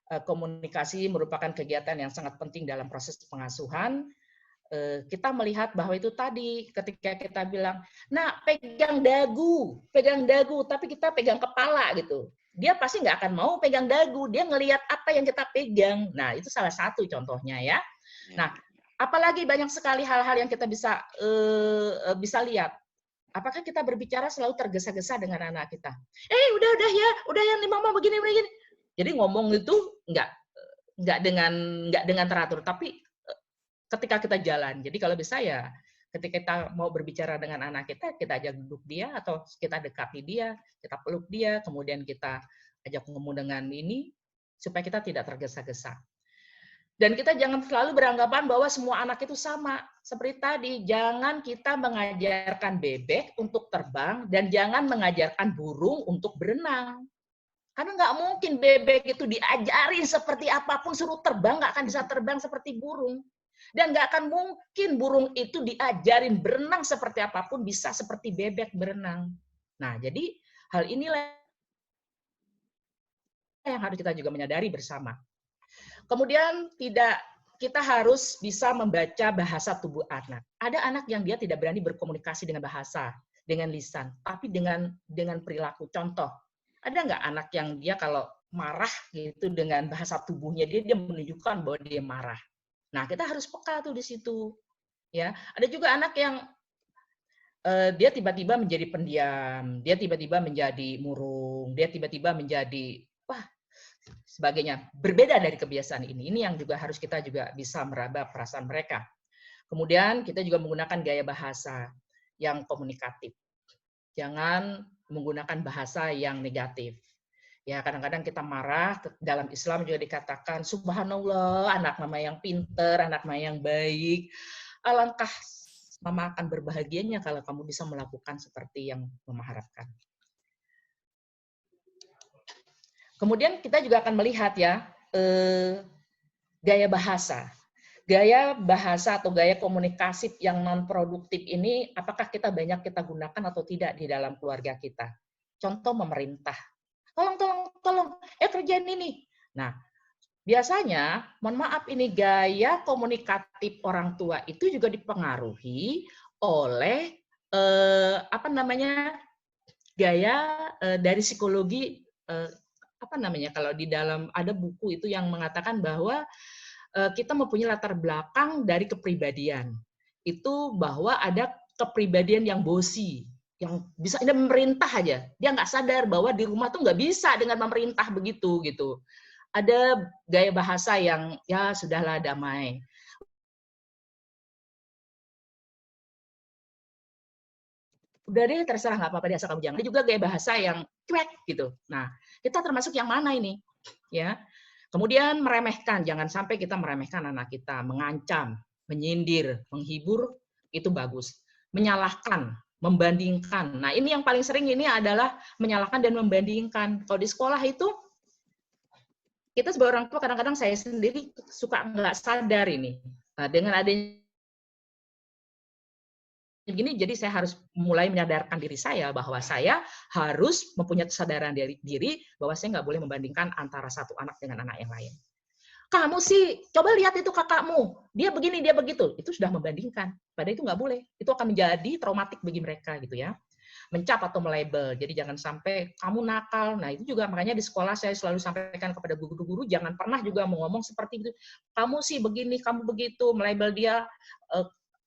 Komunikasi merupakan kegiatan yang sangat penting dalam proses pengasuhan. Kita melihat bahwa itu tadi ketika kita bilang, nah pegang dagu, tapi kita pegang kepala gitu. Dia pasti nggak akan mau pegang dagu, dia ngelihat apa yang kita pegang. Nah itu salah satu contohnya ya. Nah apalagi banyak sekali hal-hal yang kita bisa lihat. Apakah kita berbicara selalu tergesa-gesa dengan anak kita? Udah ya, nih mama begini. Jadi ngomong itu nggak dengan teratur, tapi ketika kita jalan. Jadi kalau bisa ya ketika kita mau berbicara dengan anak kita ajak duduk dia atau kita dekati dia, kita peluk dia, kemudian kita ajak ngomong dengan ini supaya kita tidak tergesa-gesa. Dan kita jangan selalu beranggapan bahwa semua anak itu sama. Seperti tadi, jangan kita mengajarkan bebek untuk terbang dan jangan mengajarkan burung untuk berenang. Karena nggak mungkin bebek itu diajarin seperti apapun, suruh terbang, nggak akan bisa terbang seperti burung. Dan nggak akan mungkin burung itu diajarin berenang seperti apapun bisa seperti bebek berenang. Nah, jadi hal inilah yang harus kita juga menyadari bersama. Kemudian kita harus bisa membaca bahasa tubuh anak. Ada anak yang dia tidak berani berkomunikasi dengan bahasa, dengan lisan, tapi dengan perilaku. Contoh, ada nggak anak yang dia kalau marah gitu dengan bahasa tubuhnya dia menunjukkan bahwa dia marah. Nah, kita harus peka tuh di situ. Ya, ada juga anak yang dia tiba-tiba menjadi pendiam, dia tiba-tiba menjadi murung, dia tiba-tiba menjadi sebagainya. Berbeda dari kebiasaan ini. Ini yang juga harus kita juga bisa meraba perasaan mereka. Kemudian kita juga menggunakan gaya bahasa yang komunikatif. Jangan menggunakan bahasa yang negatif. Ya, kadang-kadang kita marah, dalam Islam juga dikatakan, subhanallah, anak mama yang pinter, anak mama yang baik. Alangkah mama akan berbahagianya kalau kamu bisa melakukan seperti yang mama harapkan. Kemudian kita juga akan melihat ya, gaya bahasa. Gaya bahasa atau gaya komunikasi yang non-produktif ini, apakah kita banyak kita gunakan atau tidak di dalam keluarga kita. Contoh memerintah. Tolong, kerjain ini. Nah, biasanya, mohon maaf ini gaya komunikatif orang tua itu juga dipengaruhi oleh gaya dari psikologi kalau di dalam ada buku itu yang mengatakan bahwa kita mempunyai latar belakang dari kepribadian. Itu bahwa ada kepribadian yang bosi, yang bisa dia memerintah aja, dia nggak sadar bahwa di rumah tuh nggak bisa dengan memerintah begitu gitu. Ada gaya bahasa yang ya sudahlah damai. Udah deh terserah nggak apa-apa dia asal kamu jangan. Ada juga gaya bahasa yang cuek gitu. Nah kita termasuk yang mana ini? Ya. Kemudian meremehkan, jangan sampai kita meremehkan anak kita, mengancam, menyindir, menghibur itu bagus. Menyalahkan, membandingkan. Nah, ini yang paling sering ini adalah menyalahkan dan membandingkan. Kalau di sekolah itu kita sebagai orang tua kadang-kadang saya sendiri suka nggak sadar ini. Nah, dengan adanya begini, jadi saya harus mulai menyadarkan diri saya bahwa saya harus mempunyai kesadaran diri bahwa saya nggak boleh membandingkan antara satu anak dengan anak yang lain. kamu sih, coba lihat itu kakakmu, dia begini, dia begitu. Itu sudah membandingkan. Padahal itu nggak boleh. Itu akan menjadi traumatik bagi mereka gitu ya. Mencap atau melabel. Jadi jangan sampai kamu nakal. Nah itu juga makanya di sekolah saya selalu sampaikan kepada guru-guru, jangan pernah juga ngomong seperti itu. Kamu sih begini, kamu begitu, melabel dia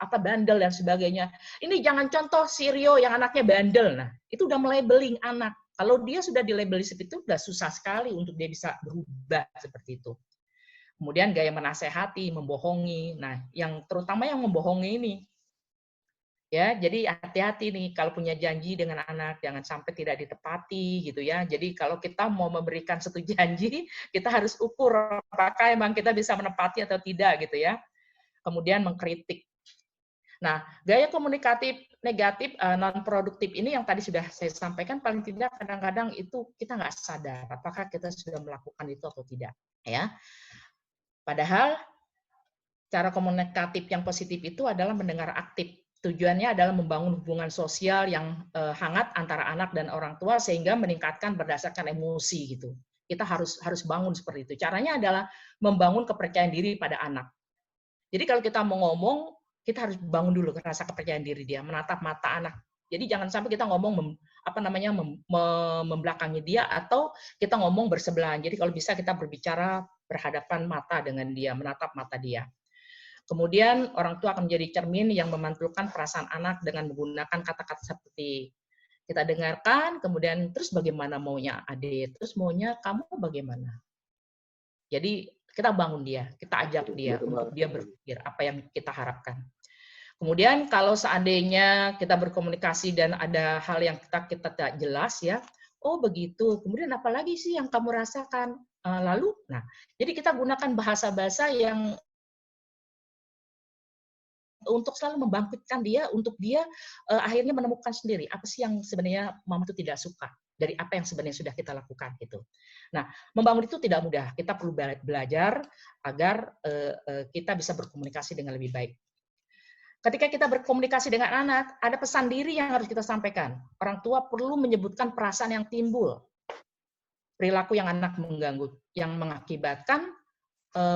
apa bandel dan sebagainya. Ini jangan contoh si Rio yang anaknya bandel. Nah itu udah melabeling anak. Kalau dia sudah dilabeli seperti itu, udah susah sekali untuk dia bisa berubah seperti itu. Kemudian gaya menasehati, membohongi. Nah, yang terutama yang membohongi ini, ya. Jadi hati-hati nih kalau punya janji dengan anak, jangan sampai tidak ditepati gitu ya. Jadi kalau kita mau memberikan satu janji, kita harus ukur apakah emang kita bisa menepati atau tidak gitu ya. Kemudian mengkritik. Nah, gaya komunikatif negatif non produktif ini yang tadi sudah saya sampaikan, paling tidak kadang-kadang itu kita nggak sadar apakah kita sudah melakukan itu atau tidak, ya. Padahal cara komunikatif yang positif itu adalah mendengar aktif. Tujuannya adalah membangun hubungan sosial yang hangat antara anak dan orang tua sehingga meningkatkan berdasarkan emosi gitu. Kita harus bangun seperti itu. Caranya adalah membangun kepercayaan diri pada anak. Jadi kalau kita mau ngomong, kita harus bangun dulu rasa kepercayaan diri dia, menatap mata anak. Jadi jangan sampai kita ngomong membelakangi dia atau kita ngomong bersebelahan. Jadi kalau bisa kita berbicara berhadapan mata dengan dia, menatap mata dia. Kemudian orang tua akan menjadi cermin yang memantulkan perasaan anak dengan menggunakan kata-kata seperti kita dengarkan, kemudian terus bagaimana maunya adik, terus maunya kamu bagaimana. Jadi kita bangun dia, kita ajak dia untuk dia berpikir apa yang kita harapkan. Kemudian kalau seandainya kita berkomunikasi dan ada hal yang kita tak jelas ya, oh begitu. Kemudian apa lagi sih yang kamu rasakan? Lalu, nah, jadi kita gunakan bahasa-bahasa yang untuk selalu membangkitkan dia, untuk dia akhirnya menemukan sendiri apa sih yang sebenarnya mama itu tidak suka dari apa yang sebenarnya sudah kita lakukan gitu. Nah, membangun itu tidak mudah. Kita perlu belajar agar kita bisa berkomunikasi dengan lebih baik. Ketika kita berkomunikasi dengan anak, ada pesan diri yang harus kita sampaikan. Orang tua perlu menyebutkan perasaan yang timbul, perilaku yang anak mengganggu, yang mengakibatkan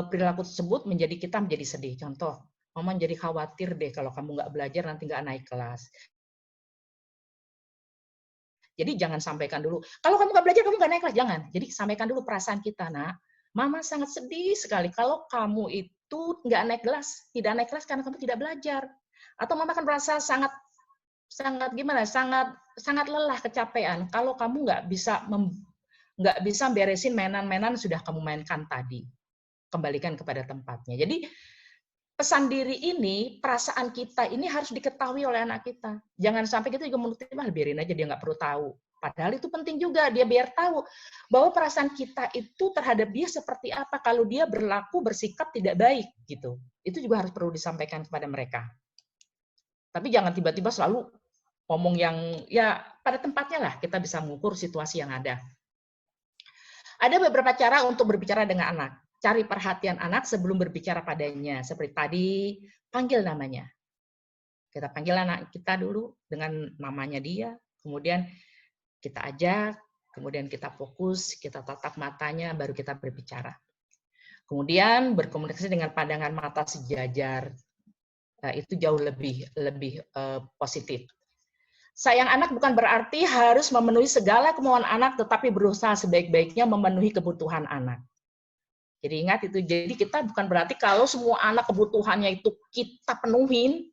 perilaku tersebut kita menjadi sedih. Contoh, mama jadi khawatir deh kalau kamu nggak belajar nanti nggak naik kelas. Jadi jangan sampaikan dulu, kalau kamu nggak belajar kamu nggak naik kelas, jangan. Jadi sampaikan dulu perasaan kita, nak. Mama sangat sedih sekali kalau kamu itu nggak naik kelas, tidak naik kelas karena kamu tidak belajar. Atau mama akan merasa sangat lelah, kecapean kalau kamu nggak bisa beresin mainan-mainan sudah kamu mainkan tadi. Kembalikan kepada tempatnya. Jadi pesan diri ini, perasaan kita ini harus diketahui oleh anak kita. Jangan sampai kita juga menutup, biarin aja dia nggak perlu tahu. Padahal itu penting juga, dia biar tahu bahwa perasaan kita itu terhadap dia seperti apa kalau dia bersikap tidak baik gitu. Itu juga harus perlu disampaikan kepada mereka. Tapi jangan tiba-tiba selalu ngomong yang ya pada tempatnya lah, kita bisa mengukur situasi yang ada. Ada beberapa cara untuk berbicara dengan anak. Cari perhatian anak sebelum berbicara padanya. Seperti tadi, panggil namanya. Kita panggil anak kita dulu dengan namanya dia, kemudian kita ajak, kemudian kita fokus, kita tatap matanya, baru kita berbicara. Kemudian berkomunikasi dengan pandangan mata sejajar. Itu jauh lebih positif. Sayang anak bukan berarti harus memenuhi segala kemauan anak, tetapi berusaha sebaik-baiknya memenuhi kebutuhan anak. Jadi ingat itu, jadi kita bukan berarti kalau semua anak kebutuhannya itu kita penuhin,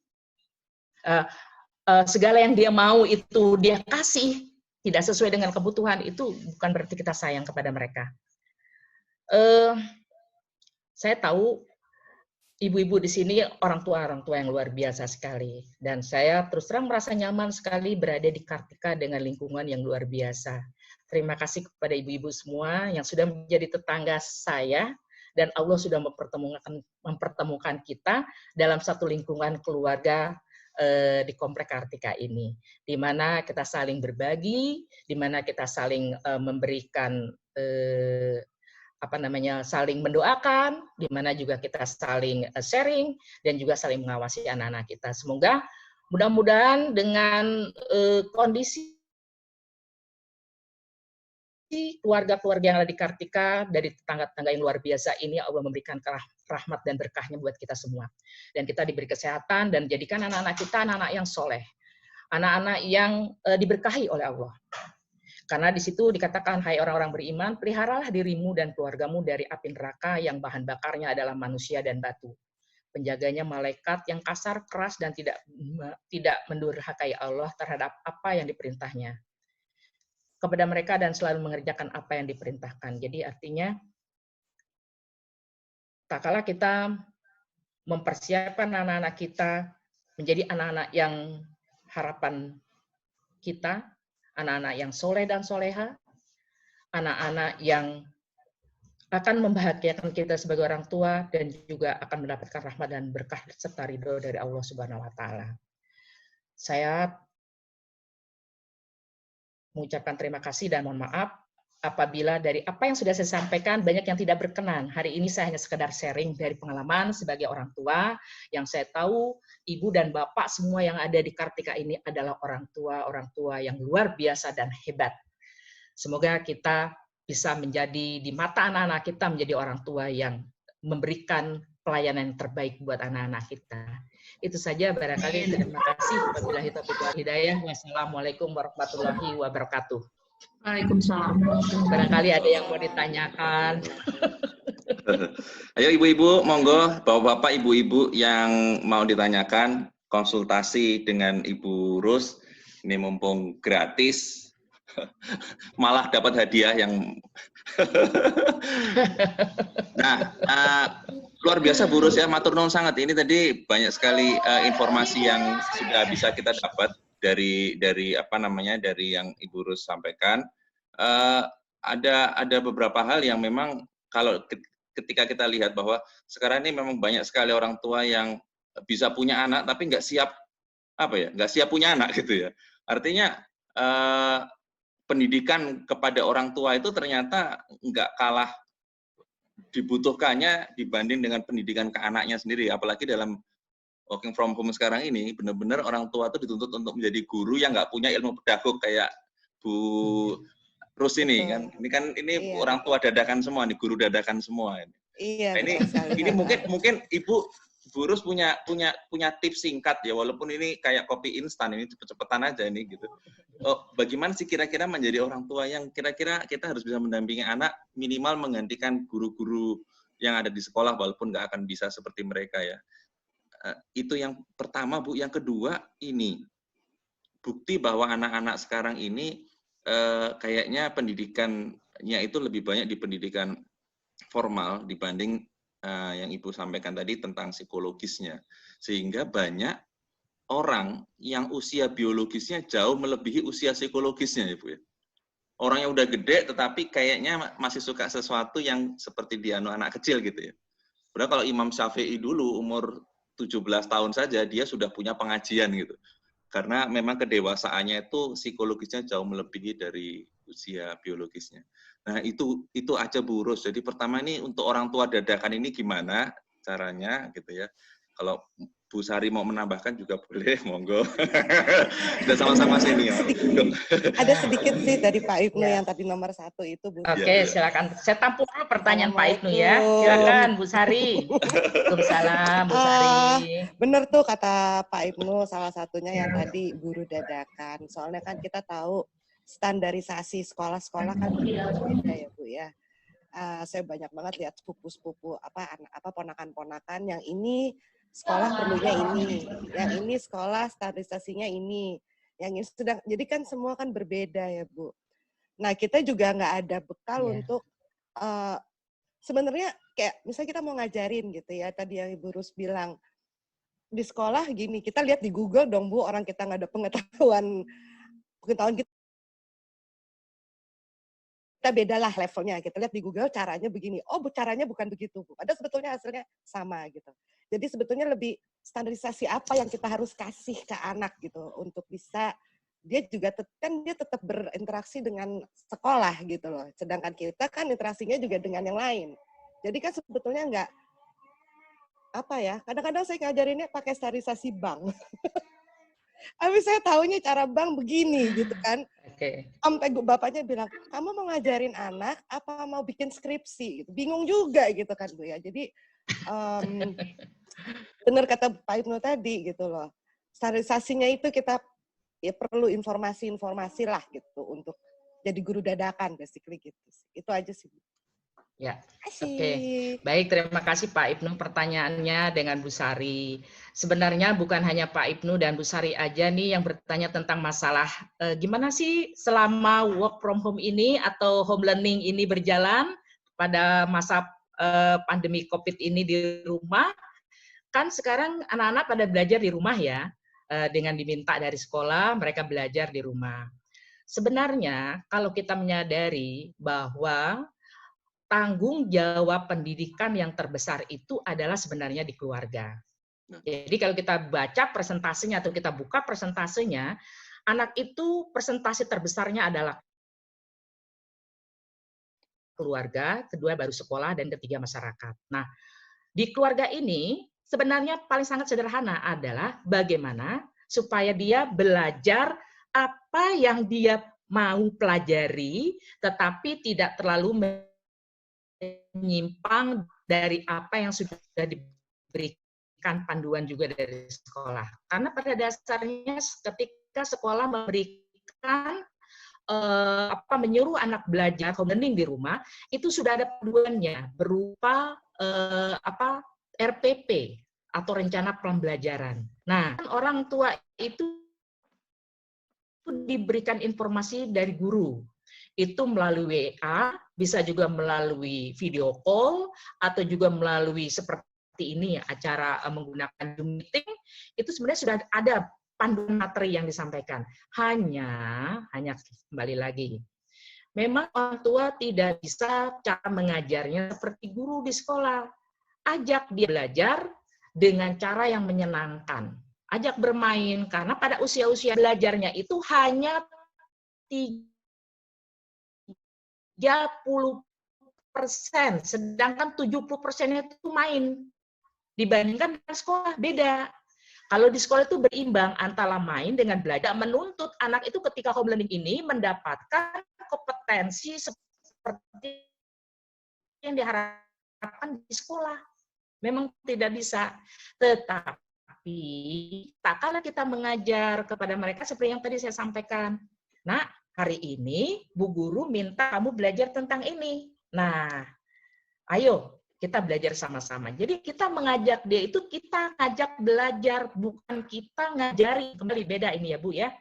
segala yang dia mau itu dia kasih, tidak sesuai dengan kebutuhan, itu bukan berarti kita sayang kepada mereka. Saya tahu ibu-ibu di sini orang tua yang luar biasa sekali. Dan saya terus terang merasa nyaman sekali berada di Kartika dengan lingkungan yang luar biasa. Terima kasih kepada ibu-ibu semua yang sudah menjadi tetangga saya, dan Allah sudah mempertemukan kita dalam satu lingkungan keluarga di Komplek Kartika ini, di mana kita saling berbagi, di mana kita saling memberikan saling mendoakan, di mana juga kita saling sharing dan juga saling mengawasi anak-anak kita. Semoga mudah-mudahan dengan kondisi keluarga-keluarga yang ada di Kartika, dari tetangga-tetangga yang luar biasa ini, Allah memberikan rahmat dan berkahnya buat kita semua. Dan kita diberi kesehatan dan jadikan anak-anak kita anak-anak yang soleh. Anak-anak yang diberkahi oleh Allah. Karena di situ dikatakan, hai orang-orang beriman, peliharalah dirimu dan keluargamu dari api neraka yang bahan bakarnya adalah manusia dan batu. Penjaganya malaikat yang kasar, keras, dan tidak mendurhakai Allah terhadap apa yang diperintahnya kepada mereka dan selalu mengerjakan apa yang diperintahkan. Jadi artinya, tak kala kita mempersiapkan anak-anak kita menjadi anak-anak yang harapan kita, anak-anak yang soleh dan soleha, anak-anak yang akan membahagiakan kita sebagai orang tua dan juga akan mendapatkan rahmat dan berkah serta ridho dari Allah Subhanahu wa taala. Saya mengucapkan terima kasih dan mohon maaf apabila dari apa yang sudah saya sampaikan banyak yang tidak berkenan. Hari ini saya hanya sekedar sharing dari pengalaman sebagai orang tua yang saya tahu ibu dan bapak semua yang ada di Kartika ini adalah orang tua yang luar biasa dan hebat. Semoga kita bisa menjadi di mata anak-anak kita menjadi orang tua yang memberikan pelayanan yang terbaik buat anak-anak kita. Itu saja barangkali. Terima kasih. Wabillahi taufiq wal hidayah. Wassalamualaikum warahmatullahi wabarakatuh. Waalaikumsalam. Barangkali ada yang mau ditanyakan. Ayo ibu-ibu, monggo, bapak-bapak, ibu-ibu yang mau ditanyakan, konsultasi dengan Ibu Rus. Ini mumpung gratis, malah dapat hadiah yang nah, luar biasa Bu Rus ya, matur nuwun sangat. Ini tadi banyak sekali informasi yang sudah bisa kita dapat dari apa namanya, dari yang Ibu Rus sampaikan. Ada beberapa hal yang memang kalau ketika kita lihat bahwa sekarang ini memang banyak sekali orang tua yang bisa punya anak tapi nggak siap nggak siap punya anak gitu ya. Artinya pendidikan kepada orang tua itu ternyata nggak kalah dibutuhkannya dibanding dengan pendidikan ke anaknya sendiri. Apalagi dalam working from home sekarang ini, benar-benar orang tua itu dituntut untuk menjadi guru yang nggak punya ilmu pedagog kayak Bu Rus ini kan. Ini Iya. orang tua dadakan semua, nih guru dadakan semua. Iya, Nah, ini mungkin Ibu Bu Rus punya tips singkat ya, walaupun ini kayak kopi instan, ini cepet-cepetan aja ini gitu. Bagaimana sih kira-kira menjadi orang tua yang kira-kira kita harus bisa mendampingi anak, minimal menggantikan guru-guru yang ada di sekolah walaupun nggak akan bisa seperti mereka ya. Itu yang pertama Bu. Yang kedua ini bukti bahwa anak-anak sekarang ini kayaknya pendidikannya itu lebih banyak di pendidikan formal dibanding yang Ibu sampaikan tadi tentang psikologisnya, sehingga banyak orang yang usia biologisnya jauh melebihi usia psikologisnya, Ibu ya. Orang yang udah gede tetapi kayaknya masih suka sesuatu yang seperti di anak kecil gitu ya. Padahal kalau Imam Syafi'i dulu umur 17 tahun saja dia sudah punya pengajian gitu. Karena memang kedewasaannya itu psikologisnya jauh melebihi dari usia biologisnya. Nah, itu aja Bu Rus. Jadi pertama ini untuk orang tua dadakan ini gimana caranya gitu ya. Kalau Bu Sari mau menambahkan juga boleh, monggo. Kita sama-sama senior. Ada sedikit sih dari Pak Ibnu yang tadi nomor 1 itu, Bu. Oke, silakan. Saya tampung dulu pertanyaan Pak Ibnu ya. Silakan Bu Sari. Waalaikumsalam Bu Sari. Bener tuh kata Pak Ibnu, salah satunya yang tadi guru dadakan. Soalnya kan kita tahu standarisasi sekolah-sekolah kan berbeda ya Bu ya. Saya banyak banget lihat sepupu-sepupu ponakan-ponakan yang ini sekolah perlunya ini, yang ini sekolah standarisasinya ini, yang ini sedang. Jadi kan semua kan berbeda ya Bu. Nah kita juga nggak ada bekal untuk sebenarnya kayak misalnya kita mau ngajarin gitu ya, tadi yang Ibu Rus bilang di sekolah gini, kita lihat di Google dong Bu, orang kita nggak ada pengetahuan kita bedalah levelnya. Kita lihat di Google caranya begini. Oh, caranya bukan begitu, Bu. Padahal sebetulnya hasilnya sama gitu. Jadi sebetulnya lebih standarisasi apa yang kita harus kasih ke anak gitu untuk bisa dia juga dia tetap berinteraksi dengan sekolah gitu loh. Sedangkan kita kan interaksinya juga dengan yang lain. Jadi kan sebetulnya enggak kadang-kadang saya ngajarinnya pakai standarisasi bank. Habis saya taunya cara bank begini gitu kan. Oke. Sampai bapaknya bilang, kamu mau ngajarin anak apa mau bikin skripsi? Gitu. Bingung juga gitu kan Bu ya. Jadi benar kata Pak Ibnu tadi gitu loh. Standarisasinya itu kita ya perlu informasi-informasi lah gitu untuk jadi guru dadakan basically gitu. Itu aja sih. Ya. Kasih. Oke. Baik, terima kasih Pak Ibnu pertanyaannya dengan Bu Sari. Sebenarnya bukan hanya Pak Ibnu dan Bu Sari aja nih yang bertanya tentang masalah gimana sih selama work from home ini atau home learning ini berjalan pada masa pandemi COVID ini di rumah. Kan sekarang anak-anak pada belajar di rumah ya, dengan diminta dari sekolah, mereka belajar di rumah. Sebenarnya kalau kita menyadari bahwa tanggung jawab pendidikan yang terbesar itu adalah sebenarnya di keluarga. Jadi kalau kita baca presentasinya atau kita buka presentasinya, anak itu presentasi terbesarnya adalah keluarga, kedua baru sekolah, dan ketiga masyarakat. Nah, di keluarga ini sebenarnya paling sangat sederhana adalah bagaimana supaya dia belajar apa yang dia mau pelajari, tetapi tidak terlalu menyimpang dari apa yang sudah diberikan panduan juga dari sekolah. Karena pada dasarnya ketika sekolah memberikan menyuruh anak belajar home learning di rumah, itu sudah ada panduannya berupa RPP atau rencana pembelajaran. Nah, orang tua itu diberikan informasi dari guru. Itu melalui WA, bisa juga melalui video call, atau juga melalui seperti ini acara menggunakan Zoom meeting, itu sebenarnya sudah ada panduan materi yang disampaikan. Hanya kembali lagi, memang orang tua tidak bisa cara mengajarnya seperti guru di sekolah. Ajak dia belajar dengan cara yang menyenangkan. Ajak bermain, karena pada usia-usia belajarnya itu hanya 30%, sedangkan 70%-nya itu main. Dibandingkan dengan sekolah, beda. Kalau di sekolah itu berimbang antara main dengan belajar, menuntut anak itu ketika home learning ini mendapatkan kompetensi seperti yang diharapkan di sekolah. Memang tidak bisa. Tetapi, tak kala kita mengajar kepada mereka seperti yang tadi saya sampaikan. Nah, hari ini Bu Guru minta kamu belajar tentang ini. Nah, ayo kita belajar sama-sama. Jadi kita mengajak dia itu, kita ngajak belajar, bukan kita ngajari. Kembali beda ini ya Bu ya.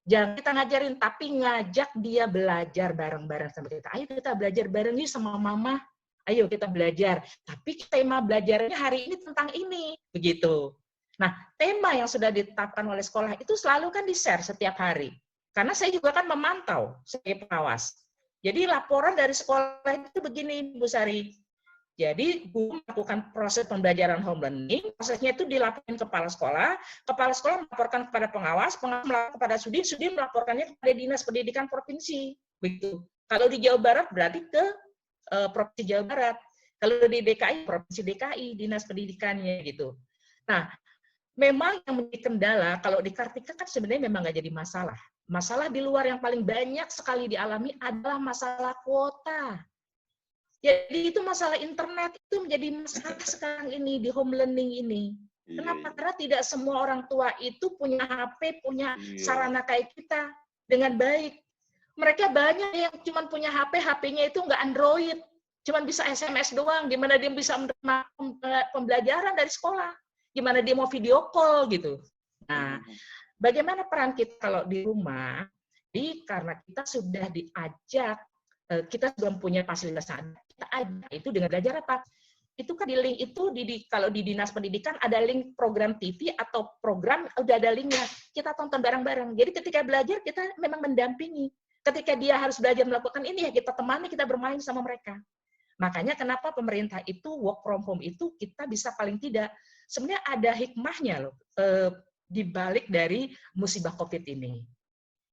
Jangan kita ngajarin, tapi ngajak dia belajar bareng-bareng sama kita. Ayo kita belajar bareng yuk sama mama. Ayo kita belajar. Tapi tema belajarnya hari ini tentang ini. Begitu. Nah, tema yang sudah ditetapkan oleh sekolah itu selalu kan di-share setiap hari. Karena saya juga kan memantau sebagai pengawas. Jadi laporan dari sekolah itu begini, Bu Sari. Jadi, guru melakukan proses pembelajaran home learning, prosesnya itu dilaporkan kepala sekolah melaporkan kepada pengawas melaporkan kepada Sudin melaporkannya kepada Dinas Pendidikan Provinsi. Begitu. Kalau di Jawa Barat berarti ke Provinsi Jawa Barat. Kalau di DKI, Provinsi DKI, Dinas Pendidikannya gitu. Nah, memang yang menjadi kendala, kalau di Kartika kan sebenarnya memang nggak jadi masalah. Masalah di luar yang paling banyak sekali dialami adalah masalah kuota. Jadi itu masalah internet itu menjadi masalah sekarang ini di home learning ini. Kenapa? Karena tidak semua orang tua itu punya HP, punya sarana kayak kita dengan baik. Mereka banyak yang cuma punya HP, HP-nya itu nggak Android, cuma bisa SMS doang. Gimana dia bisa menerima pembelajaran dari sekolah? Gimana dia mau video call gitu? Nah, bagaimana peran kita kalau di rumah? Jadi karena kita sudah diajak, kita sudah punya fasilitas, kita ajak itu dengan belajar apa? Itu kan di link itu kalau di Dinas Pendidikan ada link program TV atau program udah ada linknya, kita tonton bareng-bareng. Jadi ketika belajar kita memang mendampingi. Ketika dia harus belajar melakukan ini ya kita temani, kita bermain sama mereka. Makanya kenapa pemerintah itu work from home itu kita bisa paling tidak sebenarnya ada hikmahnya loh di balik dari musibah COVID ini.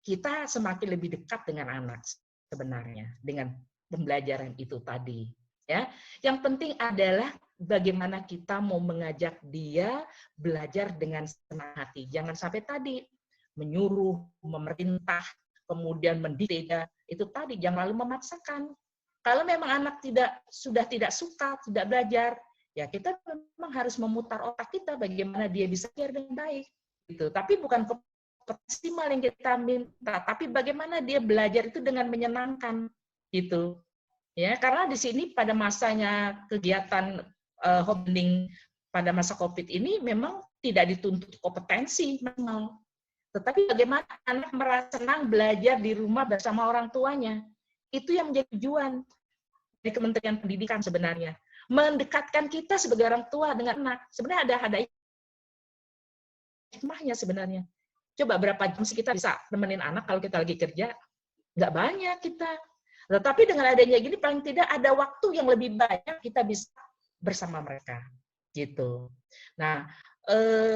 Kita semakin lebih dekat dengan anak sebenarnya dengan pembelajaran itu tadi. Ya, yang penting adalah bagaimana kita mau mengajak dia belajar dengan senang hati. Jangan sampai tadi menyuruh, memerintah, kemudian mendikte, itu tadi jangan lalu memaksakan. Kalau memang anak sudah tidak suka, tidak belajar, ya kita memang harus memutar otak kita bagaimana dia bisa belajar dengan baik. Gitu. Tapi bukan maksimal yang kita minta, tapi bagaimana dia belajar itu dengan menyenangkan, gitu. Ya, karena di sini pada masanya kegiatan homeschooling pada masa COVID ini memang tidak dituntut kompetensi memang. Tetapi bagaimana anak merasa senang belajar di rumah bersama orang tuanya. Itu yang menjadi tujuan dari Kementerian Pendidikan sebenarnya. Mendekatkan kita sebagai orang tua dengan anak. Sebenarnya ada hikmahnya sebenarnya. Coba berapa jam sih kita bisa nemenin anak kalau kita lagi kerja? Nggak banyak kita. Tetapi dengan adanya gini paling tidak ada waktu yang lebih banyak kita bisa bersama mereka. Gitu. Nah,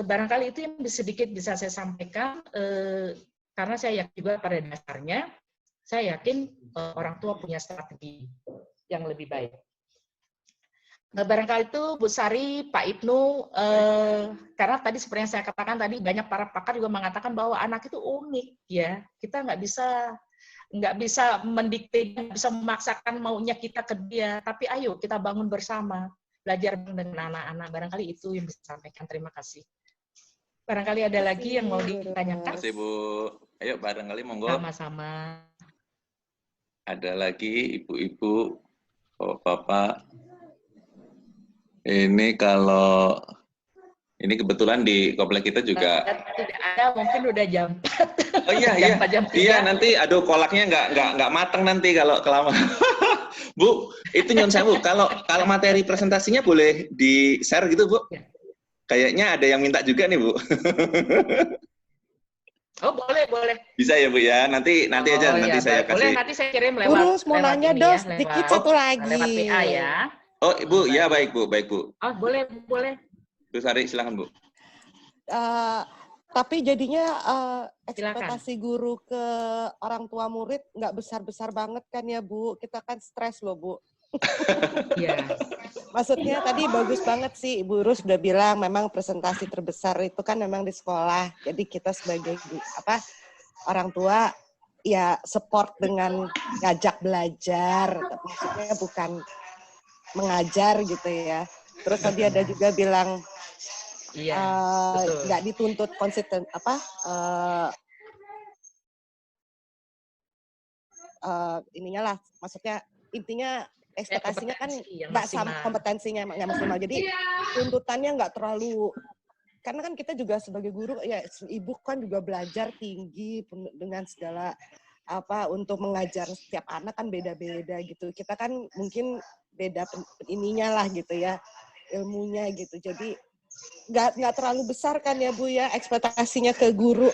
barangkali itu yang sedikit bisa saya sampaikan, karena saya yakin juga pada dasarnya, saya yakin orang tua punya strategi yang lebih baik. Barangkali itu Bu Sari, Pak Ibnu, karena tadi seperti yang saya katakan tadi, banyak para pakar juga mengatakan bahwa anak itu unik, ya. Kita nggak bisa mendikte, nggak bisa memaksakan maunya kita ke dia, tapi ayo kita bangun bersama, belajar dengan anak-anak. Barangkali itu yang bisa disampaikan. Terima kasih. Barangkali ada lagi yang mau ditanyakan. Terima kasih, Bu. Ayo barangkali monggo. Sama-sama. Ada lagi ibu-ibu, bapak. Ini kalau ini kebetulan di komplek kita juga tidak ada, mungkin udah jam 4. Oh iya, jam 3. Iya, nanti aduh kolaknya nggak mateng nanti kalau kelamaan. Bu, itu nyun sewu. Kalau materi presentasinya boleh di-share gitu, Bu? Ya. Kayaknya ada yang minta juga nih, Bu. Oh, boleh. Bisa ya, Bu ya. Nanti aja nanti saya kasih. Boleh, nanti saya kirim lewat. Terus mau nanya ini Dos, ya, dikit satu lagi. Lewat PA ya. Oh, Ibu, ya baik, Bu. Oh, boleh. Bu Sari, silakan, Bu. Tapi jadinya Silakan. ekspektasi guru ke orang tua murid nggak besar-besar banget kan ya, Bu? Kita kan stres loh, Bu. Iya. Maksudnya tadi bagus banget sih Ibu Rus udah bilang memang presentasi terbesar itu kan memang di sekolah. Jadi kita sebagai orang tua ya support dengan ngajak belajar, maksudnya bukan mengajar gitu ya. Terus tadi ada juga bilang nggak dituntut konsisten ininya lah, maksudnya intinya ekspektasinya kan nggak sama kompetensinya nggak maksimal. Jadi tuntutannya nggak terlalu, karena kan kita juga sebagai guru ya ibu kan juga belajar tinggi dengan segala untuk mengajar setiap anak kan beda-beda gitu. Kita kan mungkin beda ininya lah gitu ya, ilmunya gitu. Jadi nggak terlalu besar kan ya Bu ya ekspektasinya ke guru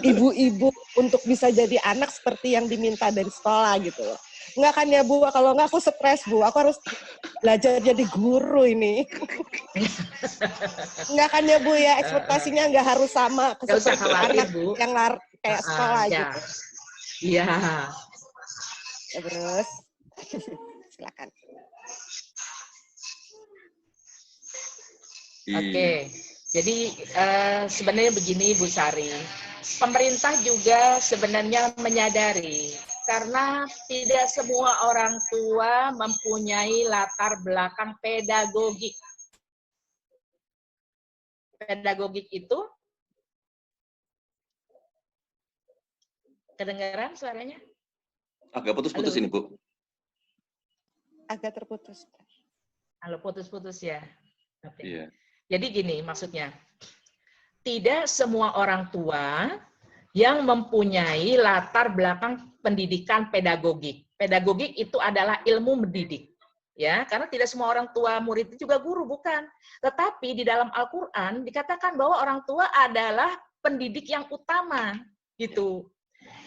ibu-ibu untuk bisa jadi anak seperti yang diminta dari sekolah gitu. Nggak kan ya Bu, kalau nggak aku stres Bu, aku harus belajar jadi guru ini. Nggak kan ya Bu ya, ekspektasinya nggak harus sama seperti anak Bu yang kayak sekolah gitu. Iya. Ya, terus silakan. Oke, jadi sebenarnya begini Bu Sari, pemerintah juga sebenarnya menyadari karena tidak semua orang tua mempunyai latar belakang pedagogik. Pedagogik itu, kedengaran suaranya? Agak putus-putus ini, Bu. Agak terputus. Halo, putus-putus ya. Okay. Iya. Jadi gini maksudnya, tidak semua orang tua yang mempunyai latar belakang pendidikan pedagogik. Pedagogik itu adalah ilmu mendidik. Ya, karena tidak semua orang tua murid itu juga guru, bukan. Tetapi di dalam Al-Qur'an dikatakan bahwa orang tua adalah pendidik yang utama, gitu.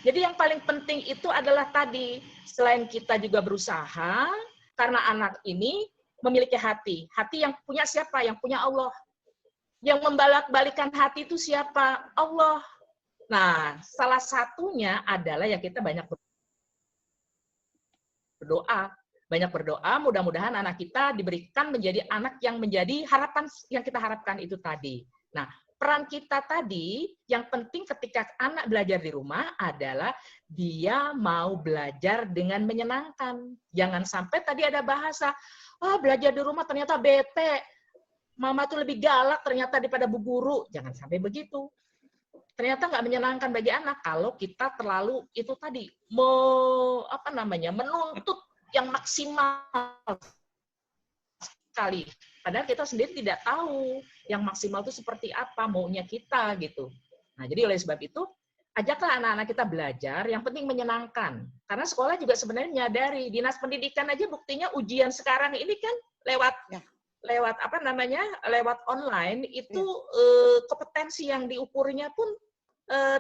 Jadi yang paling penting itu adalah tadi, selain kita juga berusaha, karena anak ini memiliki hati. Hati yang punya siapa? Yang punya Allah. Yang membalak-balikan hati itu siapa? Allah. Nah, salah satunya adalah ya kita banyak berdoa. Banyak berdoa, mudah-mudahan anak kita diberikan menjadi anak yang menjadi harapan yang kita harapkan itu tadi. Nah, peran kita tadi, yang penting ketika anak belajar di rumah adalah dia mau belajar dengan menyenangkan. Jangan sampai tadi ada bahasa, belajar di rumah ternyata bete, mama tuh lebih galak ternyata daripada bu guru. Jangan sampai begitu. Ternyata nggak menyenangkan bagi anak kalau kita terlalu itu tadi menuntut yang maksimal sekali. Padahal kita sendiri tidak tahu yang maksimal itu seperti apa maunya kita gitu. Nah, jadi oleh sebab itu ajaklah anak-anak kita belajar, yang penting menyenangkan. Karena sekolah juga sebenarnya menyadari, dinas pendidikan aja buktinya ujian sekarang ini kan lewat online itu kompetensi yang diukurnya pun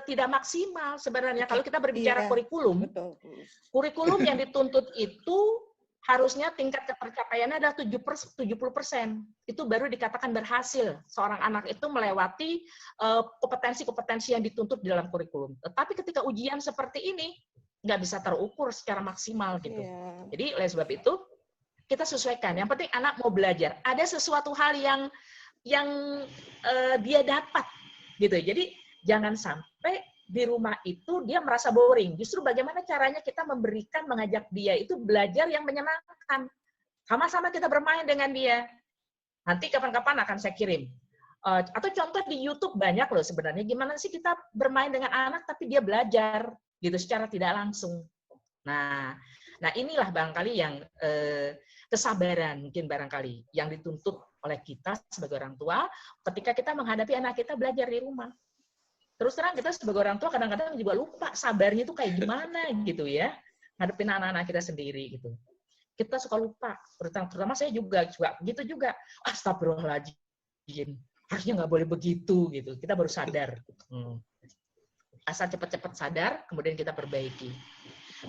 tidak maksimal sebenarnya. Kalau kita berbicara kurikulum, kurikulum yang dituntut itu harusnya tingkat ketercapaiannya adalah 70%. Itu baru dikatakan berhasil. Seorang anak itu melewati kompetensi-kompetensi yang dituntut di dalam kurikulum. Tetapi ketika ujian seperti ini, nggak bisa terukur secara maksimal gitu. Jadi oleh sebab itu, kita sesuaikan. Yang penting anak mau belajar. Ada sesuatu hal yang dia dapat gitu. Jadi jangan sampai di rumah itu dia merasa boring. Justru bagaimana caranya kita mengajak dia itu belajar yang menyenangkan. Sama-sama kita bermain dengan dia. Nanti kapan-kapan akan saya kirim. Atau contoh di YouTube banyak loh sebenarnya. Gimana sih kita bermain dengan anak tapi dia belajar gitu secara tidak langsung. Nah inilah barangkali yang kesabaran mungkin barangkali yang dituntut oleh kita sebagai orang tua ketika kita menghadapi anak kita belajar di rumah. Terus terang kita sebagai orang tua kadang-kadang juga lupa sabarnya itu kayak gimana gitu ya, ngadepin anak-anak kita sendiri gitu. Kita suka lupa, terutama saya juga gitu juga. Astagfirullahaladzim, harusnya nggak boleh begitu gitu. Kita baru sadar. Asal cepat-cepat sadar, kemudian kita perbaiki.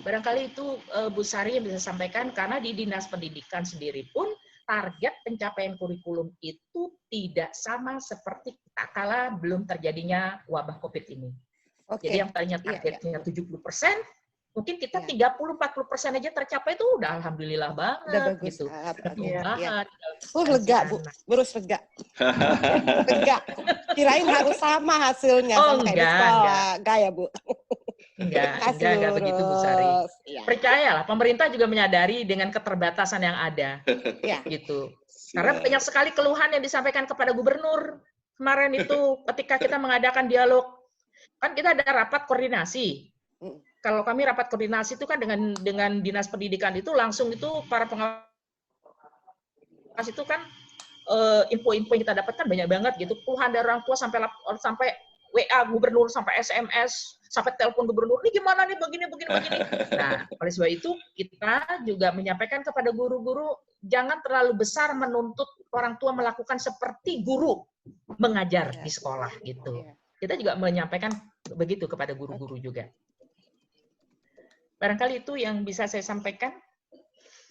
Barangkali itu Bu Sari yang bisa sampaikan, karena di Dinas Pendidikan sendiri pun target pencapaian kurikulum itu tidak sama seperti kala belum terjadinya wabah COVID ini. Jadi yang tadinya targetnya 70%, mungkin kita 30-40% aja tercapai itu udah alhamdulillah banget. Udah bagus gitu. Lega Bu, terus lega. Lega. Kirain harus sama hasilnya sama kayak di sekolah. Enggak ya Bu? Enggak begitu Bu Sari. Percayalah, pemerintah juga menyadari dengan keterbatasan yang ada. Gitu. Karena banyak sekali keluhan yang disampaikan kepada gubernur. Kemarin itu ketika kita mengadakan dialog, kan kita ada rapat koordinasi. Kalau kami rapat koordinasi itu kan dengan Dinas Pendidikan itu langsung itu para pengawas itu kan info-info yang kita dapatkan banyak banget gitu. Keluhan dari orang tua sampai WA gubernur, sampai SMS, sampai telepon gubernur, ini gimana nih, begini. Nah, oleh sebab itu, kita juga menyampaikan kepada guru-guru, jangan terlalu besar menuntut orang tua melakukan seperti guru mengajar di sekolah, gitu. Kita juga menyampaikan begitu kepada guru-guru juga. Barangkali itu yang bisa saya sampaikan.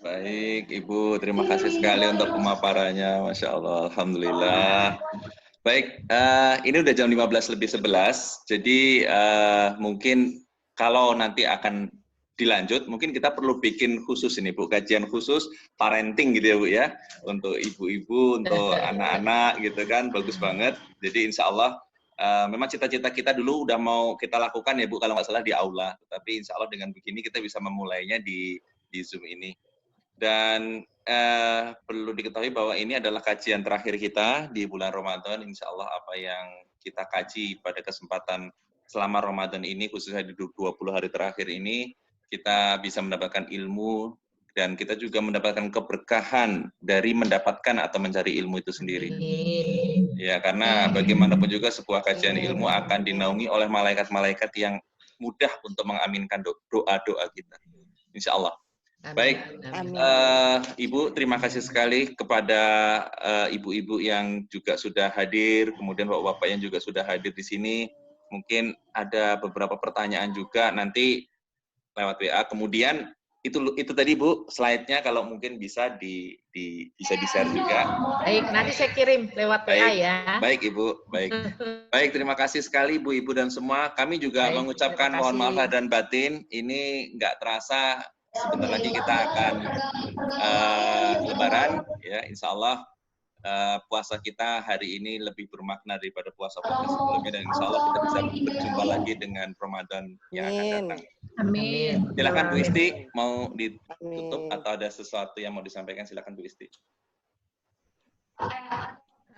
Baik, Ibu. Terima kasih sekali untuk pemaparannya. Masya Allah, Alhamdulillah. Baik, ini udah jam 15:11, jadi mungkin kalau nanti akan dilanjut, mungkin kita perlu bikin khusus ini Bu, kajian khusus parenting gitu ya Bu ya, untuk ibu-ibu, untuk anak-anak gitu kan, bagus banget. Jadi insya Allah, memang cita-cita kita dulu udah mau kita lakukan ya Bu, kalau nggak salah di aula, tapi insya Allah dengan begini kita bisa memulainya di Zoom ini. Dan perlu diketahui bahwa ini adalah kajian terakhir kita di bulan Ramadan. Insya Allah apa yang kita kaji pada kesempatan selama Ramadan ini, khususnya di 20 hari terakhir ini, kita bisa mendapatkan ilmu dan kita juga mendapatkan keberkahan dari mendapatkan atau mencari ilmu itu sendiri. Ya, karena bagaimanapun juga sebuah kajian ilmu akan dinaungi oleh malaikat-malaikat yang mudah untuk mengaminkan doa-doa kita. Insya Allah. Baik, Ibu, terima kasih sekali kepada ibu-ibu yang juga sudah hadir, kemudian bapak-bapak yang juga sudah hadir di sini. Mungkin ada beberapa pertanyaan juga nanti lewat WA. Kemudian itu tadi Bu, slide-nya kalau mungkin bisa bisa di-share juga. Baik, nanti saya kirim lewat WA ya. Baik Ibu, baik. Baik, terima kasih sekali Bu, Ibu dan semua. Kami juga mengucapkan mohon maaf lahir dan batin. Ini nggak terasa. Sebentar lagi kita akan Lebaran, ya, insya Allah puasa kita hari ini lebih bermakna daripada puasa-puasa sebelumnya, dan insya Allah kita bisa berjumpa lagi dengan Ramadan yang akan datang. Amin. Silakan Bu Isti, mau ditutup atau ada sesuatu yang mau disampaikan, silakan Bu Isti.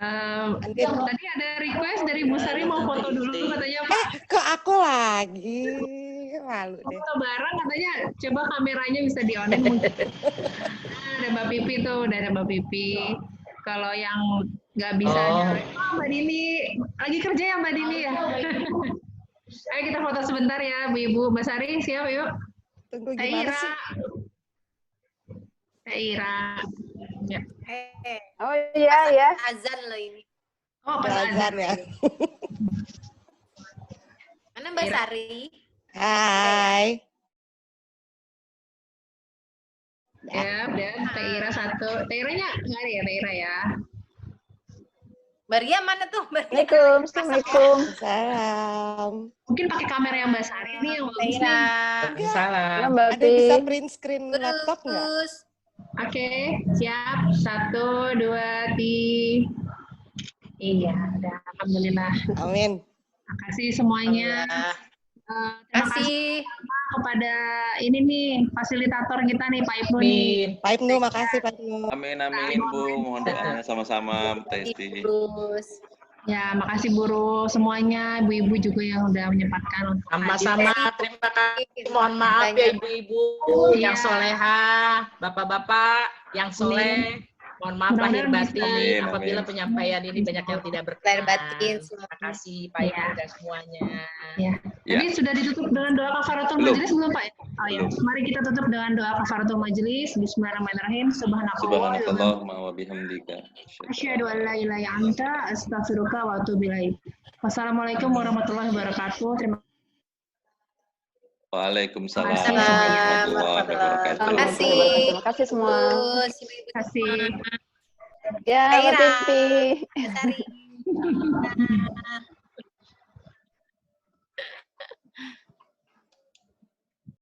Tadi ada request dari Bu Sari mau foto dulu katanya Pak. Kok aku lagi? Malu deh. Foto bareng katanya, coba kameranya bisa di-on mungkin. Ada Mbak Pipi tuh, udah ada Mbak Pipi. Kalau yang nggak bisa, Mbak Dini, lagi kerja ya Mbak Dini ya? Ayo kita foto sebentar ya, Bu Ibu. Mbak Sari, siap yuk. Tunggu gimana sih? Ira. Ya. Oh iya ya. Azan loh ini. Oh, Azan ya. Mana Mbak Sari? Hai. Ya, dan Teh Ira satu. Teh Iranya nggak ada ya, Teh Ira ya? Maria mana tuh? Assalamualaikum. Salam. Mungkin pakai kamera yang Mbak Sari nih yang bagus nih. Salam. Ada bisa print screen laptop nggak? Terus. Oke, siap. 1, 2, 3. Iya, udah. Alhamdulillah. Amin. Terima kasih semuanya. Terima kasih kepada ini nih fasilitator kita nih Pak Ibnu nih. Amin. Pak Ibnu, makasih Pak Ibnu. Amin, amin Bu, mohon doanya sama-sama Teh Isti. Terus. Ya, makasih guru semuanya, ibu-ibu juga yang udah menyempatkan untuk Sama-sama, terima kasih. Mohon maaf ya ibu-ibu yang soleha, bapak-bapak yang soleh. Mohon maaf lahir batin Amin, apabila amin. penyampaian ini banyak yang tidak Lahir berkenan. batin semua. Terima kasih Pak Ibu dan semuanya. Ya. Ya. Jadi sudah ditutup dengan doa kafaratul Belum. majelis belum Pak? Oh ya. Mari kita tutup dengan doa kafaratul majelis. Bismillahirrahmanirrahim. Subhanakallahumma wa bihamdika. Asyhadu an la ilaha illa anta astaghfiruka wa atubu ilaik. Wassalamualaikum warahmatullahi wabarakatuh. Waalaikumsalam Waalaikumsalam warahmatullahi wabarakatuh. Terima kasih. Terima kasih semua. Terus. Terima kasih. Ya, Mbak Mbak Ira. Pipi. Mbak Sari.